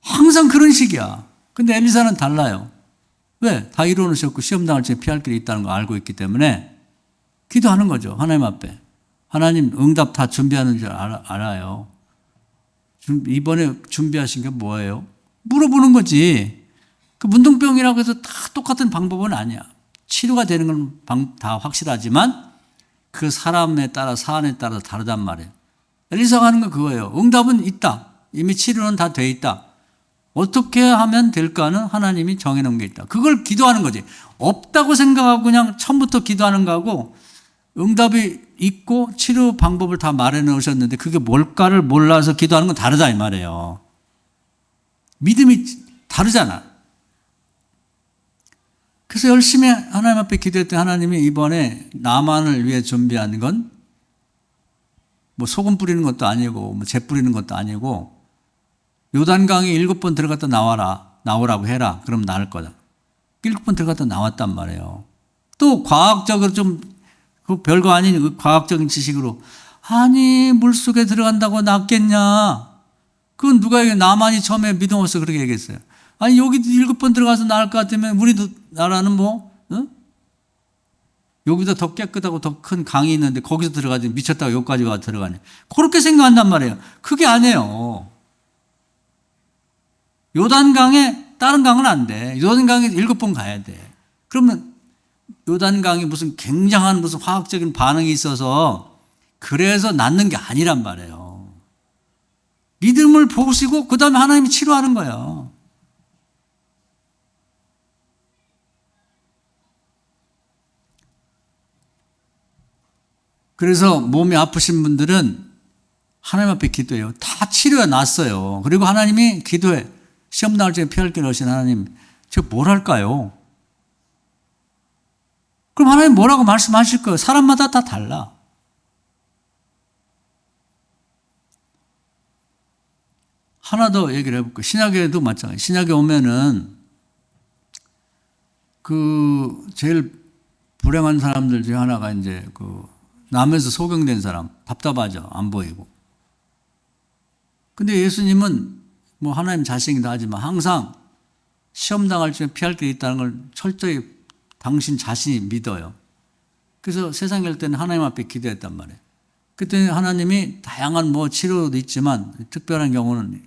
항상 그런 식이야. 근데 엘리사는 달라요. 왜? 다 이루어놓으셨고 시험 당할 때 피할 길이 있다는 거 알고 있기 때문에 기도하는 거죠. 하나님 앞에. 하나님 응답 다 준비하는 줄 알아요. 이번에 준비하신 게 뭐예요? 물어보는 거지. 그 문둥병이라고 해서 다 똑같은 방법은 아니야. 치료가 되는 건 다 확실하지만 그 사람에 따라 사안에 따라 다르단 말이에요. 엘리사가 하는 건 그거예요. 응답은 있다. 이미 치료는 다 돼 있다. 어떻게 하면 될까는 하나님이 정해놓은 게 있다. 그걸 기도하는 거지. 없다고 생각하고 그냥 처음부터 기도하는 거하고 응답이 있고 치료 방법을 다 마련해 놓으셨는데 그게 뭘까를 몰라서 기도하는 건 다르다 이 말이에요. 믿음이 다르잖아. 그래서 열심히 하나님 앞에 기도했더니 하나님이 이번에 나만을 위해 준비한 건 뭐 소금 뿌리는 것도 아니고 뭐 재 뿌리는 것도 아니고 요단강에 7번 들어갔다 나오라고 해라. 그럼 나을 거다. 7번 들어갔다 나왔단 말이에요. 또 과학적으로 좀 그 별거 아닌 그 과학적인 지식으로 아니 물속에 들어간다고 낫겠냐. 그건 누가 얘기해. 나만이 처음에 믿음 없어 그렇게 얘기했어요. 아니 여기도 7번 들어가서 나을 것 같으면 우리도 나라는 뭐 여기다 더 깨끗하고 더 큰 강이 있는데 거기서 들어가지 미쳤다고 여기까지 와 들어가네. 그렇게 생각한단 말이에요. 그게 아니에요. 요단강에 다른 강은 안 돼. 요단강에 7번 가야 돼. 그러면 요단강이 무슨 굉장한 무슨 화학적인 반응이 있어서 그래서 낫는 게 아니란 말이에요. 믿음을 보시고 그 다음에 하나님이 치료하는 거예요. 그래서 몸이 아프신 분들은 하나님 앞에 기도해요. 다 치료가 났어요. 그리고 하나님이 기도해. 시험 나올 적에 피할 길 없인 하나님, 제가 뭘 할까요? 그럼 하나님 뭐라고 말씀하실 거예요? 사람마다 다 달라. 하나 더 얘기를 해볼게요. 신약에도 마찬가지. 신약에 오면은 그 제일 불행한 사람들 중에 하나가 이제 그 남에서 소경된 사람, 답답하죠. 안 보이고. 근데 예수님은 뭐 하나님 자신이다 하지만 항상 시험 당할 때 피할 게 있다는 걸 철저히 당신 자신이 믿어요. 그래서 세상에 올 때는 하나님 앞에 기도했단 말이에요. 그때 하나님이 다양한 뭐 치료도 있지만 특별한 경우는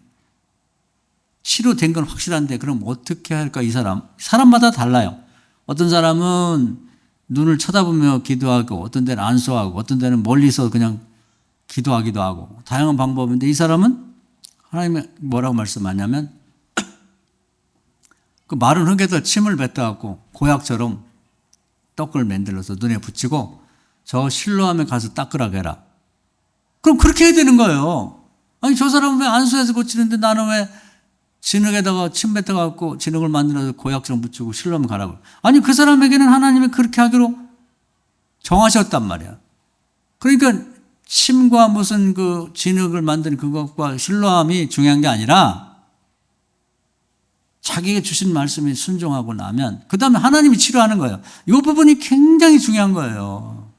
치료된 건 확실한데 그럼 어떻게 할까 이 사람마다 달라요. 어떤 사람은 눈을 쳐다보며 기도하고 어떤 데는 안수하고 어떤 데는 멀리서 그냥 기도하기도 하고 다양한 방법인데 이 사람은 하나님이 뭐라고 말씀하냐면 그 마른 흙에다 침을 뱉어갖고 고약처럼 떡을 만들어서 눈에 붙이고 저 실로암에 가서 닦으라고 해라. 그럼 그렇게 해야 되는 거예요. 아니 저 사람은 왜 안수해서 고치는데 나는 왜 진흙에다가 침 뱉어갖고 진흙을 만들어서 고약처럼 붙이고 실로암에 가라고. 아니 그 사람에게는 하나님이 그렇게 하기로 정하셨단 말이야. 그러니까 침과 무슨 그 진흙을 만든 그것과 실로암이 중요한 게 아니라 자기가 주신 말씀에 순종하고 나면 그 다음에 하나님이 치료하는 거예요. 이 부분이 굉장히 중요한 거예요.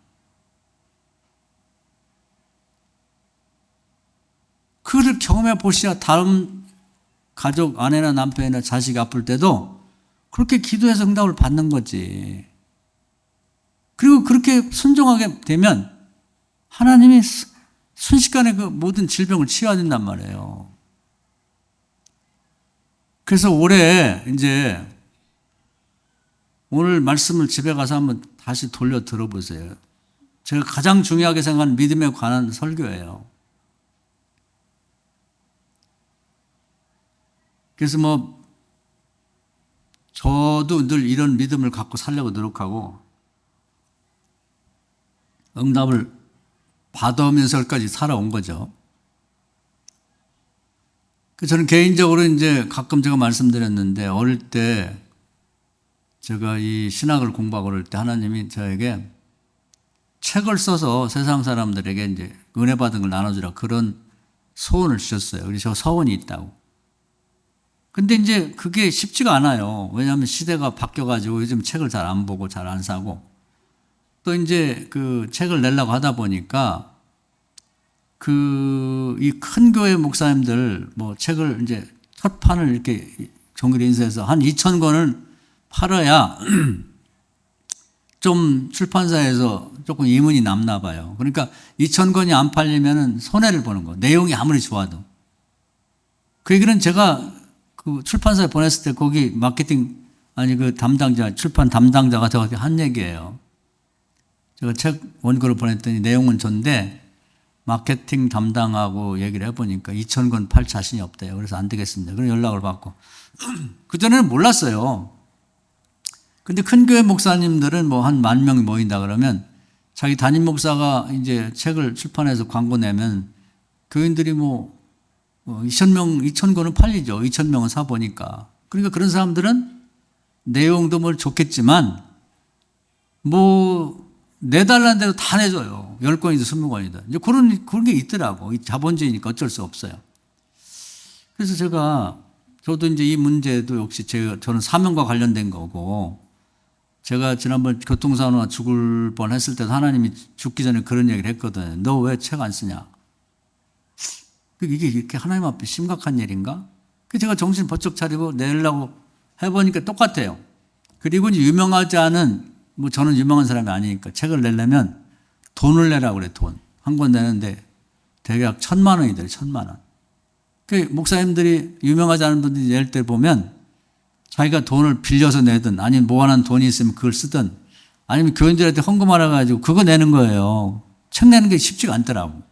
그를 경험해 보시야 다른 가족 아내나 남편이나 자식이 아플 때도 그렇게 기도해서 응답을 받는 거지. 그리고 그렇게 순종하게 되면 하나님이 순식간에 그 모든 질병을 치유해준단 말이에요. 그래서 올해 이제 오늘 말씀을 집에 가서 한번 다시 돌려 들어보세요. 제가 가장 중요하게 생각하는 믿음에 관한 설교예요. 그래서 뭐 저도 늘 이런 믿음을 갖고 살려고 노력하고 응답을 받으면서까지 살아온 거죠. 저는 개인적으로 이제 가끔 제가 말씀드렸는데 어릴 때 제가 이 신학을 공부하고 그럴 때 하나님이 저에게 책을 써서 세상 사람들에게 이제 은혜 받은 걸 나눠주라 그런 소원을 주셨어요. 그래서 저 서원이 있다고. 근데 이제 그게 쉽지가 않아요. 왜냐하면 시대가 바뀌어가지고 요즘 책을 잘 안 보고 잘 안 사고 또 이제 그 책을 내려고 하다 보니까 이 큰 교회 목사님들 뭐 책을 이제 첫 판을 이렇게 종이로 인쇄해서 한 2,000권을 팔아야 좀 출판사에서 조금 이문이 남나 봐요. 그러니까 2,000권이 안 팔리면은 손해를 보는 거. 내용이 아무리 좋아도. 그 얘기는 제가 그 출판사에 보냈을 때 거기 마케팅 그 담당자, 출판 담당자가 저한테 한 얘기예요. 제가 책 원고를 보냈더니 내용은 좋은데 마케팅 담당하고 얘기를 해보니까 2,000권 팔 자신이 없대요. 그래서 안 되겠습니다. 그런 연락을 받고. 그전에는 몰랐어요. 근데 큰 교회 목사님들은 뭐 한 10,000명이 모인다 그러면 자기 담임 목사가 이제 책을 출판해서 광고 내면 교인들이 뭐 2,000권은 팔리죠. 2,000명은 사보니까. 그러니까 그런 사람들은 내용도 뭐 좋겠지만 뭐 내달라는 대로 다 내줘요. 10권이든 20권이든. 이제 그런 게 있더라고. 자본주의니까 어쩔 수 없어요. 그래서 저도 이제 이 문제도 역시 저는 사명과 관련된 거고, 제가 지난번 교통사고나 죽을 뻔 했을 때도 하나님이 죽기 전에 그런 얘기를 했거든요. 너 왜 책 안 쓰냐? 이게 이렇게 하나님 앞에 심각한 일인가? 그래서 제가 정신 번쩍 차리고 내려고 해보니까 똑같아요. 그리고 이제 유명하지 않은, 뭐 저는 유명한 사람이 아니니까 책을 내려면 돈을 내라고 그래, 돈. 한 권 내는데 대략 1,000만 원이 돼요, 1,000만 원. 그 목사님들이 유명하지 않은 분들이 낼 때 보면 자기가 돈을 빌려서 내든 아니면 모아놓은 돈이 있으면 그걸 쓰든 아니면 교인들한테 헌금하라 가지고 그거 내는 거예요. 책 내는 게 쉽지가 않더라고.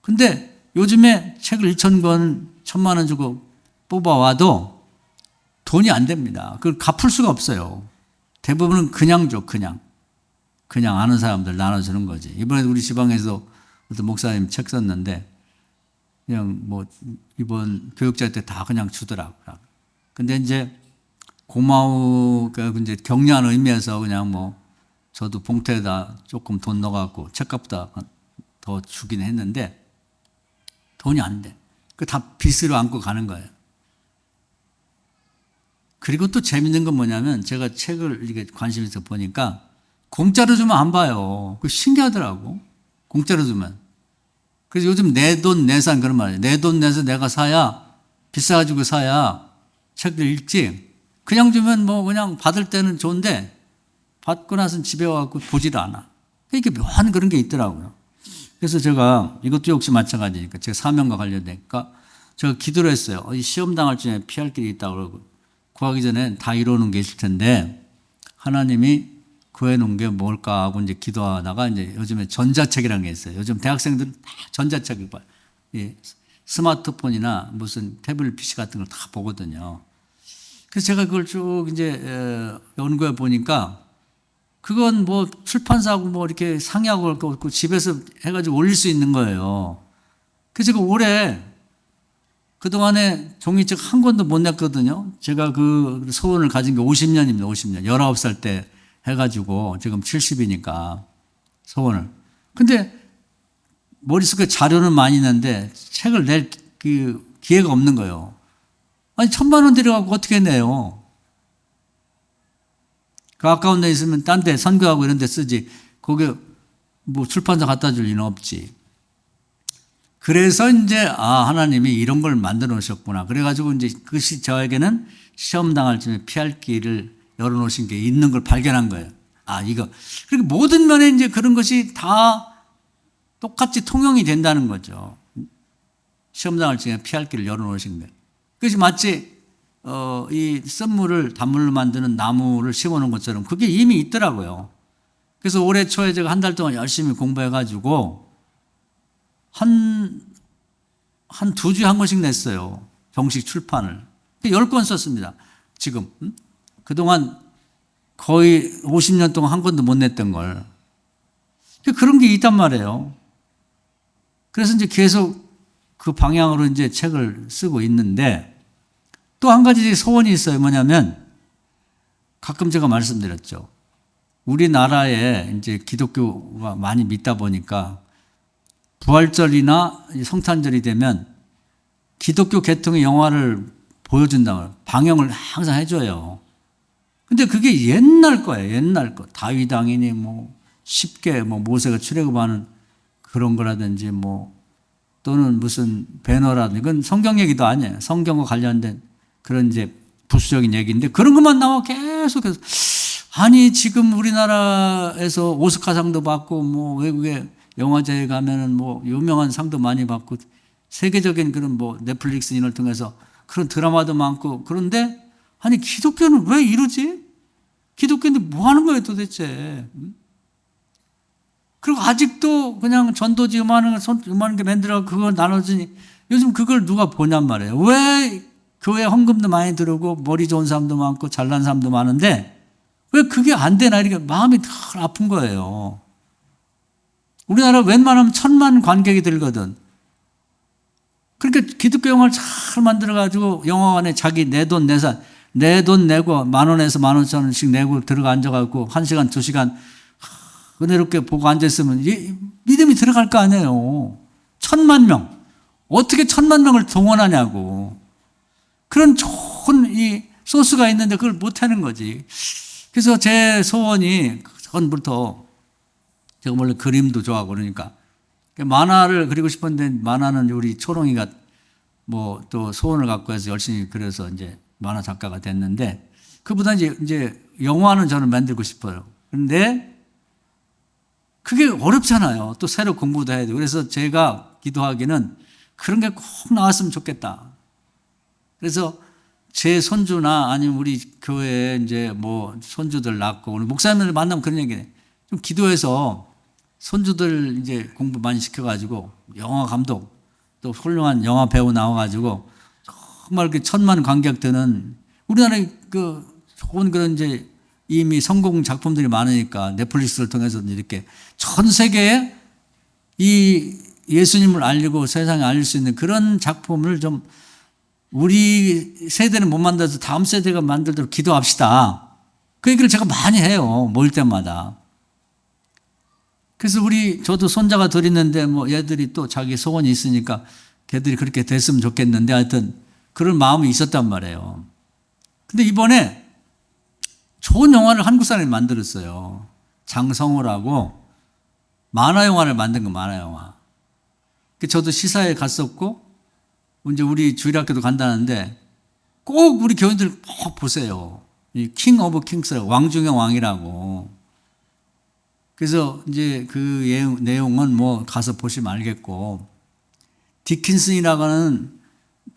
근데 요즘에 책을 2,000권 1,000만 원 주고 뽑아와도 돈이 안 됩니다. 그걸 갚을 수가 없어요. 대부분은 그냥 줘, 그냥 아는 사람들 나눠주는 거지. 이번에 우리 지방에서 어떤 목사님 책 썼는데 그냥 뭐 이번 교육자 때 다 그냥 주더라고요. 근데 이제 이제 격려하는 의미에서 그냥 뭐 저도 봉투에다 조금 돈 넣어갖고 책값보다 더 주긴 했는데 돈이 안 돼. 그 다 빚으로 안고 가는 거예요. 그리고 또 재밌는 건 뭐냐면 제가 책을 이렇게 관심 있어 보니까 공짜로 주면 안 봐요. 그 신기하더라고. 공짜로 주면. 그래서 요즘 내 돈 내산 그런 말이에요. 내 돈 내서 내가 사야 비싸가지고 사야 책들 읽지. 그냥 주면 뭐 그냥 받을 때는 좋은데 받고 나서는 집에 와서 보지를 않아. 이게 묘한 그런 게 있더라고요. 그래서 제가 이것도 역시 마찬가지니까 제가 사명과 관련되니까 제가 기도를 했어요. 이 시험 당할 중에 피할 길이 있다고 그러고 구하기 전에 다 이루는 게 있을 텐데 하나님이 구해놓은 게 뭘까 하고 이제 기도하다가 이제 요즘에 전자책이라는 게 있어요. 요즘 대학생들은 다 전자책을 봐요. 스마트폰이나 무슨 태블릿 PC 같은 걸 다 보거든요. 그래서 제가 그걸 쭉 이제 연구해 보니까 그건 뭐 출판사하고 뭐 이렇게 상의하고 그 집에서 해가지고 올릴 수 있는 거예요. 그래서 제가 올해 그동안에 종이책 한 권도 못 냈거든요. 제가 그 소원을 가진 게 50년입니다. 50년. 19살 때 해가지고 지금 70이니까 소원을. 근데 머릿속에 자료는 많이 있는데 책을 낼 그 기회가 없는 거예요. 아니 1,000만 원 들여갖고 어떻게 내요? 그 아까운 데 있으면 딴 데 선교하고 이런 데 쓰지. 거기 뭐 출판사 갖다 줄 리는 없지. 그래서 이제 하나님이 이런 걸 만들어 놓으셨구나. 그래가지고 이제 그것이 저에게는 시험 당할 쯤에 피할 길을 열어놓으신 게 있는 걸 발견한 거예요. 이거. 그리고 모든 면에 이제 그런 것이 다 똑같이 통용이 된다는 거죠. 시험 당할 쯤에 피할 길을 열어놓으신 거예요. 그것이 마치 이 썬물을 단물로 만드는 나무를 심어놓은 것처럼 그게 이미 있더라고요. 그래서 올해 초에 제가 한 달 동안 열심히 공부해가지고 한 2주에 한 권씩 냈어요. 정식 출판을. 10권 썼습니다. 지금. 그동안 거의 50년 동안 한 권도 못 냈던 걸. 그런 게 있단 말이에요. 그래서 이제 계속 그 방향으로 이제 책을 쓰고 있는데 또 한 가지 소원이 있어요. 뭐냐면 가끔 제가 말씀드렸죠. 우리나라에 이제 기독교가 많이 믿다 보니까 부활절이나 성탄절이 되면 기독교 계통의 영화를 보여준다고 방영을 항상 해줘요. 근데 그게 옛날 거예요. 옛날 거. 다윗 왕이니 뭐 쉽게 뭐 모세가 출애굽하는 그런 거라든지 뭐 또는 무슨 배너라든지 그건 성경 얘기도 아니에요. 성경과 관련된 그런 이제 부수적인 얘기인데 그런 것만 나와 계속해서 아니 지금 우리나라에서 오스카상도 받고 뭐 외국에 영화제에 가면은 뭐 유명한 상도 많이 받고 세계적인 그런 뭐 넷플릭스 인을 통해서 그런 드라마도 많고 그런데 아니 기독교는 왜 이러지? 기독교는 뭐 하는 거예요 도대체? 그리고 아직도 그냥 전도지 음하는 게 만들어 그걸 나눠주니 요즘 그걸 누가 보냔 말이에요. 왜 교회 헌금도 많이 들어오고 머리 좋은 사람도 많고 잘난 사람도 많은데 왜 그게 안 되나 이렇게 마음이 늘 아픈 거예요. 우리나라 웬만하면 1000만 관객이 들거든. 그러니까 기독교 영화를 잘 만들어가지고 영화관에 자기 내 돈 내산 내 돈 내고 10,000원에서 15,000원씩 내고 들어가 앉아가지고 1시간 2시간 은혜롭게 보고 앉아있으면 믿음이 들어갈 거 아니에요. 10,000,000명. 어떻게 10,000,000명을 동원하냐고. 그런 좋은 이 소스가 있는데 그걸 못하는 거지. 그래서 제 소원이 전부터 제가 원래 그림도 좋아하고 그러니까 만화를 그리고 싶었는데 만화는 우리 초롱이가 뭐 또 소원을 갖고 해서 열심히 그려서 이제 만화 작가가 됐는데 그보다 이제 영화는 저는 만들고 싶어요. 그런데 그게 어렵잖아요. 또 새로 공부도 해야 되고. 그래서 제가 기도하기는 그런 게 꼭 나왔으면 좋겠다. 그래서 제 손주나 아니면 우리 교회에 이제 뭐 손주들 낳고 오늘 목사님들 만나면 그런 얘기해. 좀 기도해서 손주들 이제 공부 많이 시켜가지고 영화 감독 또 훌륭한 영화 배우 나와가지고 정말 그 10,000만 관객 드는 우리나라에 그 좋은 그런 이제 이미 성공 작품들이 많으니까 넷플릭스를 통해서 이렇게 전 세계에 이 예수님을 알리고 세상에 알릴 수 있는 그런 작품을 좀 우리 세대는 못 만들어서 다음 세대가 만들도록 기도합시다. 그 얘기를 제가 많이 해요. 모일 때마다. 그래서 저도 손자가 둘 있는데 뭐 얘들이 또 자기 소원이 있으니까 걔들이 그렇게 됐으면 좋겠는데 하여튼 그런 마음이 있었단 말이에요. 근데 이번에 좋은 영화를 한국 사람이 만들었어요. 장성호라고 만화 영화를 만든 거 만화 영화. 저도 시사에 갔었고 이제 우리 주일학교도 간다는데 꼭 우리 교인들 꼭 보세요. 이 킹 오브 킹스 왕 중의 왕이라고. 그래서 이제 그 내용은 뭐 가서 보시면 알겠고 디킨슨이라고 하는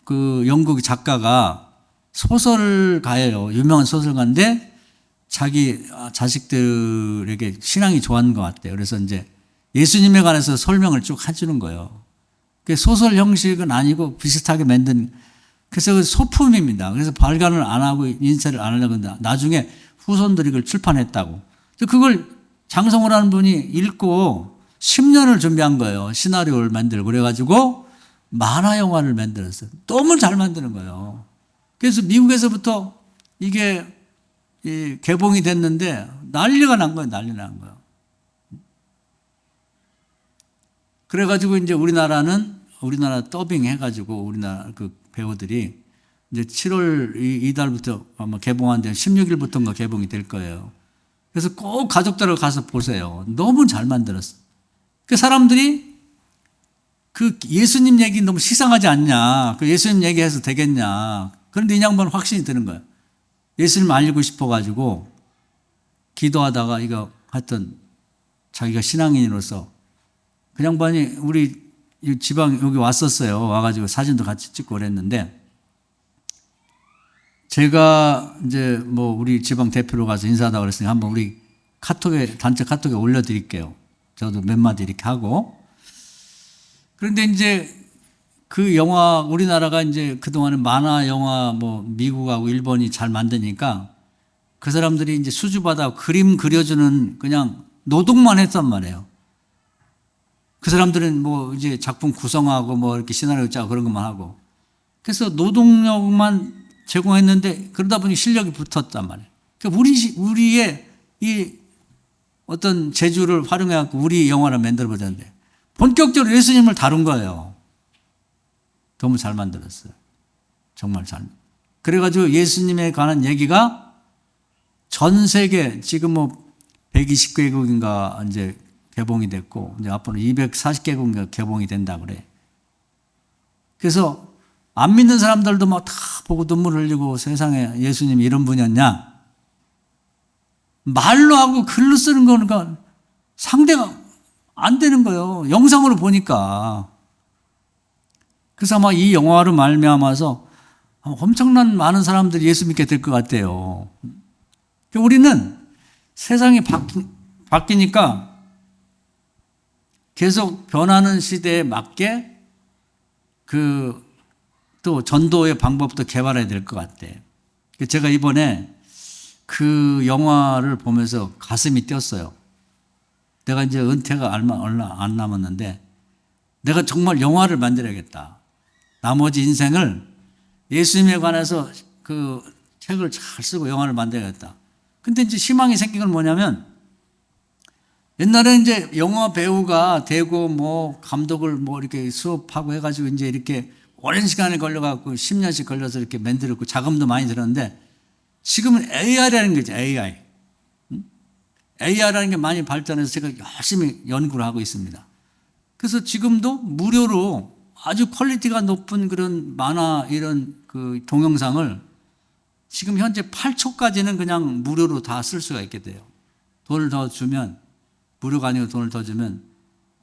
그 영국 작가가 소설가예요. 유명한 소설가인데 자기 자식들에게 신앙이 좋아하는 것 같아요. 그래서 이제 예수님에 관해서 설명을 쭉 해주는 거예요. 소설 형식은 아니고 비슷하게 만든 그래서 그 소품입니다. 그래서 발간을 안 하고 인쇄를 안 하려고 한다. 나중에 후손들이 그걸 출판했다고. 그걸 장성호라는 분이 읽고 10년을 준비한 거예요. 시나리오를 만들고 그래가지고 만화 영화를 만들었어요. 너무 잘 만드는 거예요. 그래서 미국에서부터 이게 개봉이 됐는데 난리가 난 거예요. 난리 난 거예요. 그래가지고 이제 우리나라 더빙 해가지고 우리나라 그 배우들이 이제 7월 이달부터 아마 개봉한데 16일부터인가 개봉이 될 거예요. 그래서 꼭 가족들하고 가서 보세요. 너무 잘 만들었어. 그 사람들이 그 예수님 얘기 너무 시상하지 않냐. 그 예수님 얘기해서 되겠냐. 그런데 이 양반은 확신이 드는 거예요. 예수님 알리고 싶어가지고 기도하다가 이거 하여튼 자기가 신앙인으로서 그 양반이 우리 지방 여기 왔었어요. 와가지고 사진도 같이 찍고 그랬는데 제가 이제 뭐 우리 지방 대표로 가서 인사하다고 그랬으니까 한번 우리 단체 카톡에 올려드릴게요. 저도 몇 마디 이렇게 하고. 그런데 이제 그 영화, 우리나라가 이제 그동안에 만화 영화 뭐 미국하고 일본이 잘 만드니까 그 사람들이 이제 수주받아 그림 그려주는 그냥 노동만 했단 말이에요. 그 사람들은 뭐 이제 작품 구성하고 뭐 이렇게 시나리오 짜고 그런 것만 하고. 그래서 노동력만 제공했는데 그러다 보니 실력이 붙었단 말이에요. 그러니까 우리의 이 어떤 재주를 활용해갖고 우리 영화를 만들어보자는데 본격적으로 예수님을 다룬 거예요. 너무 잘 만들었어요. 정말 잘. 그래가지고 예수님에 관한 얘기가 전 세계 지금 뭐 120개국인가 이제 개봉이 됐고 이제 앞으로 240개국인가 개봉이 된다 그래. 그래서 안 믿는 사람들도 막 다 보고 눈물 흘리고 세상에 예수님이 이런 분이었냐? 말로 하고 글로 쓰는 거니까 상대가 안 되는 거예요. 영상으로 보니까. 그래서 아마 이 영화로 말미암아서 엄청난 많은 사람들이 예수 믿게 될 것 같아요. 우리는 세상이 바뀌니까 계속 변하는 시대에 맞게 또 전도의 방법도 개발해야 될 것 같아요. 제가 이번에 그 영화를 보면서 가슴이 뛰었어요. 내가 이제 은퇴가 얼마 안 남았는데 내가 정말 영화를 만들어야겠다. 나머지 인생을 예수님에 관해서 그 책을 잘 쓰고 영화를 만들어야겠다. 근데 이제 희망이 생긴 건 뭐냐면 옛날에는 이제 영화 배우가 되고 뭐 감독을 뭐 이렇게 수업하고 해가지고 이제 이렇게 오랜 시간이 걸려갖고 10년씩 걸려서 이렇게 만들었고 자금도 많이 들었는데 지금은 AI라는 거죠. AI. AI라는 게 많이 발전해서 제가 열심히 연구를 하고 있습니다. 그래서 지금도 무료로 아주 퀄리티가 높은 그런 만화 이런 그 동영상을 지금 현재 8초까지는 그냥 무료로 다 쓸 수가 있게 돼요. 돈을 더 주면, 무료가 아니고 돈을 더 주면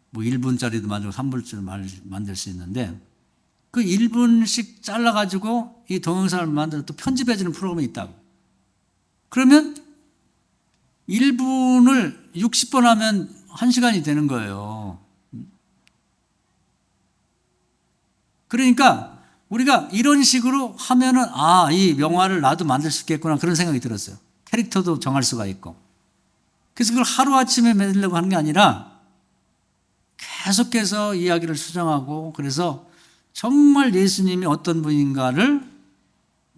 뭐 1분짜리도 만들고 3분짜리 만들 수 있는데 그 1분씩 잘라가지고 이 동영상을 만들어 또 편집해주는 프로그램이 있다고. 그러면 1분을 60번 하면 1시간이 되는 거예요. 그러니까 우리가 이런 식으로 하면은 이 영화를 나도 만들 수 있겠구나 그런 생각이 들었어요. 캐릭터도 정할 수가 있고. 그래서 그걸 하루아침에 만들려고 하는 게 아니라 계속해서 이야기를 수정하고 그래서 정말 예수님이 어떤 분인가를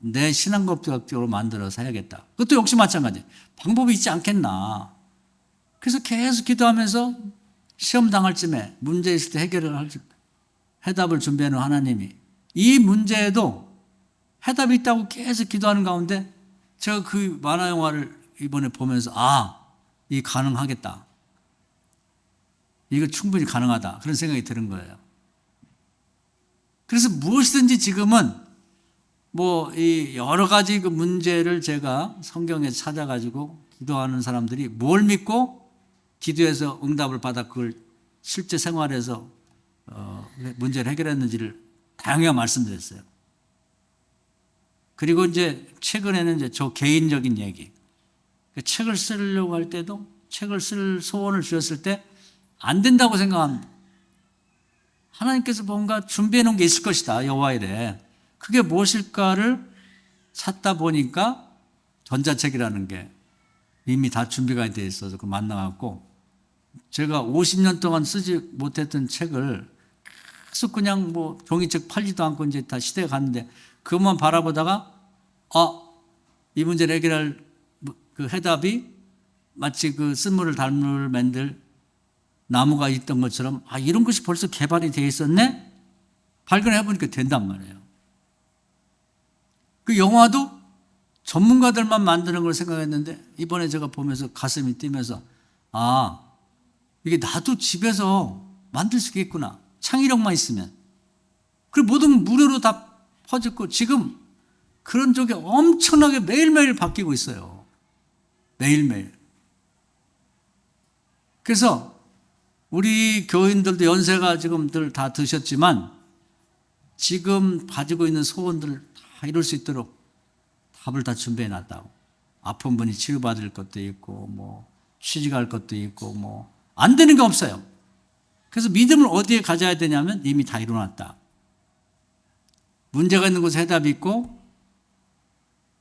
내 신앙법적으로 만들어서 해야겠다. 그것도 역시 마찬가지. 방법이 있지 않겠나. 그래서 계속 기도하면서 시험 당할 쯤에 문제 있을 때 해답을 준비하는 하나님이 이 문제에도 해답이 있다고 계속 기도하는 가운데 제가 그 만화 영화를 이번에 보면서 이 가능하겠다. 이거 충분히 가능하다. 그런 생각이 드는 거예요. 그래서 무엇이든지 지금은 뭐 이 여러 가지 그 문제를 제가 성경에 찾아가지고 기도하는 사람들이 뭘 믿고 기도해서 응답을 받아 그걸 실제 생활에서 문제를 해결했는지를 다양하게 말씀드렸어요. 그리고 이제 최근에는 이제 저 개인적인 얘기. 책을 쓰려고 할 때도 책을 쓸 소원을 주셨을 때 안 된다고 생각합니다. 하나님께서 뭔가 준비해 놓은 게 있을 것이다. 여호와 이래. 그게 무엇일까를 찾다 보니까 전자책이라는 게 이미 다 준비가 돼 있어서 그걸 만나갖고 제가 50년 동안 쓰지 못했던 책을 계속 그냥 뭐 종이책 팔지도 않고 이제 다 시대가 갔는데 그것만 바라보다가 이 문제를 해결할 그 해답이 마치 그 쓴물을 단물을 만들 나무가 있던 것처럼 이런 것이 벌써 개발이 되어 있었네? 발견해 보니까 된단 말이에요. 그 영화도 전문가들만 만드는 걸 생각했는데 이번에 제가 보면서 가슴이 뛰면서 이게 나도 집에서 만들 수 있겠구나. 창의력만 있으면. 그리고 모든 무료로 다 퍼졌고 지금 그런 쪽이 엄청나게 매일매일 바뀌고 있어요. 매일매일. 그래서 우리 교인들도 연세가 지금들 다 드셨지만 지금 가지고 있는 소원들 다 이룰 수 있도록 답을 다 준비해 놨다고. 아픈 분이 치료받을 것도 있고 뭐 취직할 것도 있고 뭐 안 되는 게 없어요. 그래서 믿음을 어디에 가져야 되냐면 이미 다 이루어놨다. 문제가 있는 곳에 해답이 있고,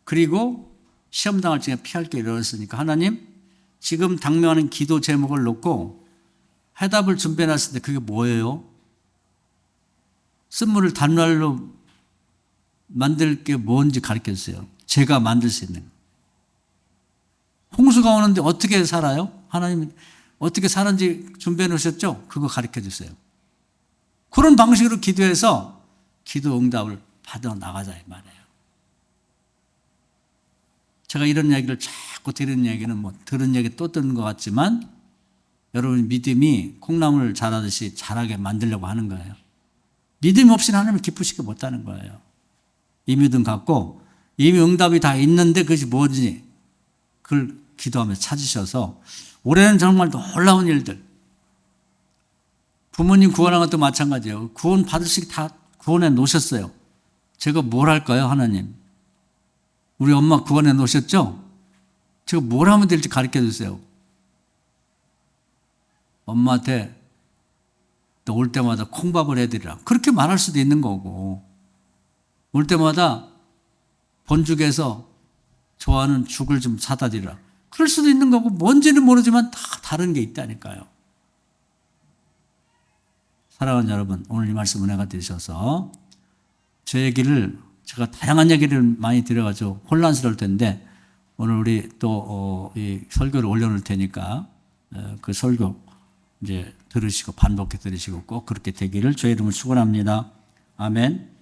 그리고 시험 당할 적에 피할 길을 열었으니까 하나님, 지금 당면하는 기도 제목을 놓고 해답을 준비해 놨을 때 그게 뭐예요? 쓴물을 단말로 만들 게 뭔지 가르쳐 주세요. 제가 만들 수 있는. 홍수가 오는데 어떻게 살아요? 하나님 어떻게 사는지 준비해 놓으셨죠? 그거 가르쳐 주세요. 그런 방식으로 기도해서 기도 응답을 받아 나가자 이 말이에요. 제가 이런 얘기를 자꾸 들은 얘기는 뭐 들은 얘기 또 듣는 것 같지만 여러분 믿음이 콩나물 자라듯이 자라게 만들려고 하는 거예요. 믿음 없이는 하나님을 기쁘시게 못하는 거예요. 이 믿음 갖고 이미 응답이 다 있는데 그것이 뭐지? 그걸 기도하면서 찾으셔서 올해는 정말 놀라운 일들. 부모님 구원한 것도 마찬가지예요. 구원 받을 수 있게 다 구원해 놓으셨어요. 제가 뭘 할까요, 하나님? 우리 엄마 구원해 놓으셨죠? 제가 뭘 하면 될지 가르쳐 주세요. 엄마한테 또 올 때마다 콩밥을 해드리라. 그렇게 말할 수도 있는 거고, 올 때마다 본죽에서 좋아하는 죽을 좀 사다 드리라. 그럴 수도 있는 거고, 뭔지는 모르지만 다 다른 게 있다니까요. 사랑하는 여러분, 오늘 이 말씀 은혜가 되셔서 제 얘기를 제가 다양한 얘기를 많이 드려가지고 혼란스러울 텐데 오늘 우리 또 이 설교를 올려놓을 테니까 그 설교 이제 들으시고 반복해 들으시고 꼭 그렇게 되기를 주의 이름으로 축원합니다. 아멘.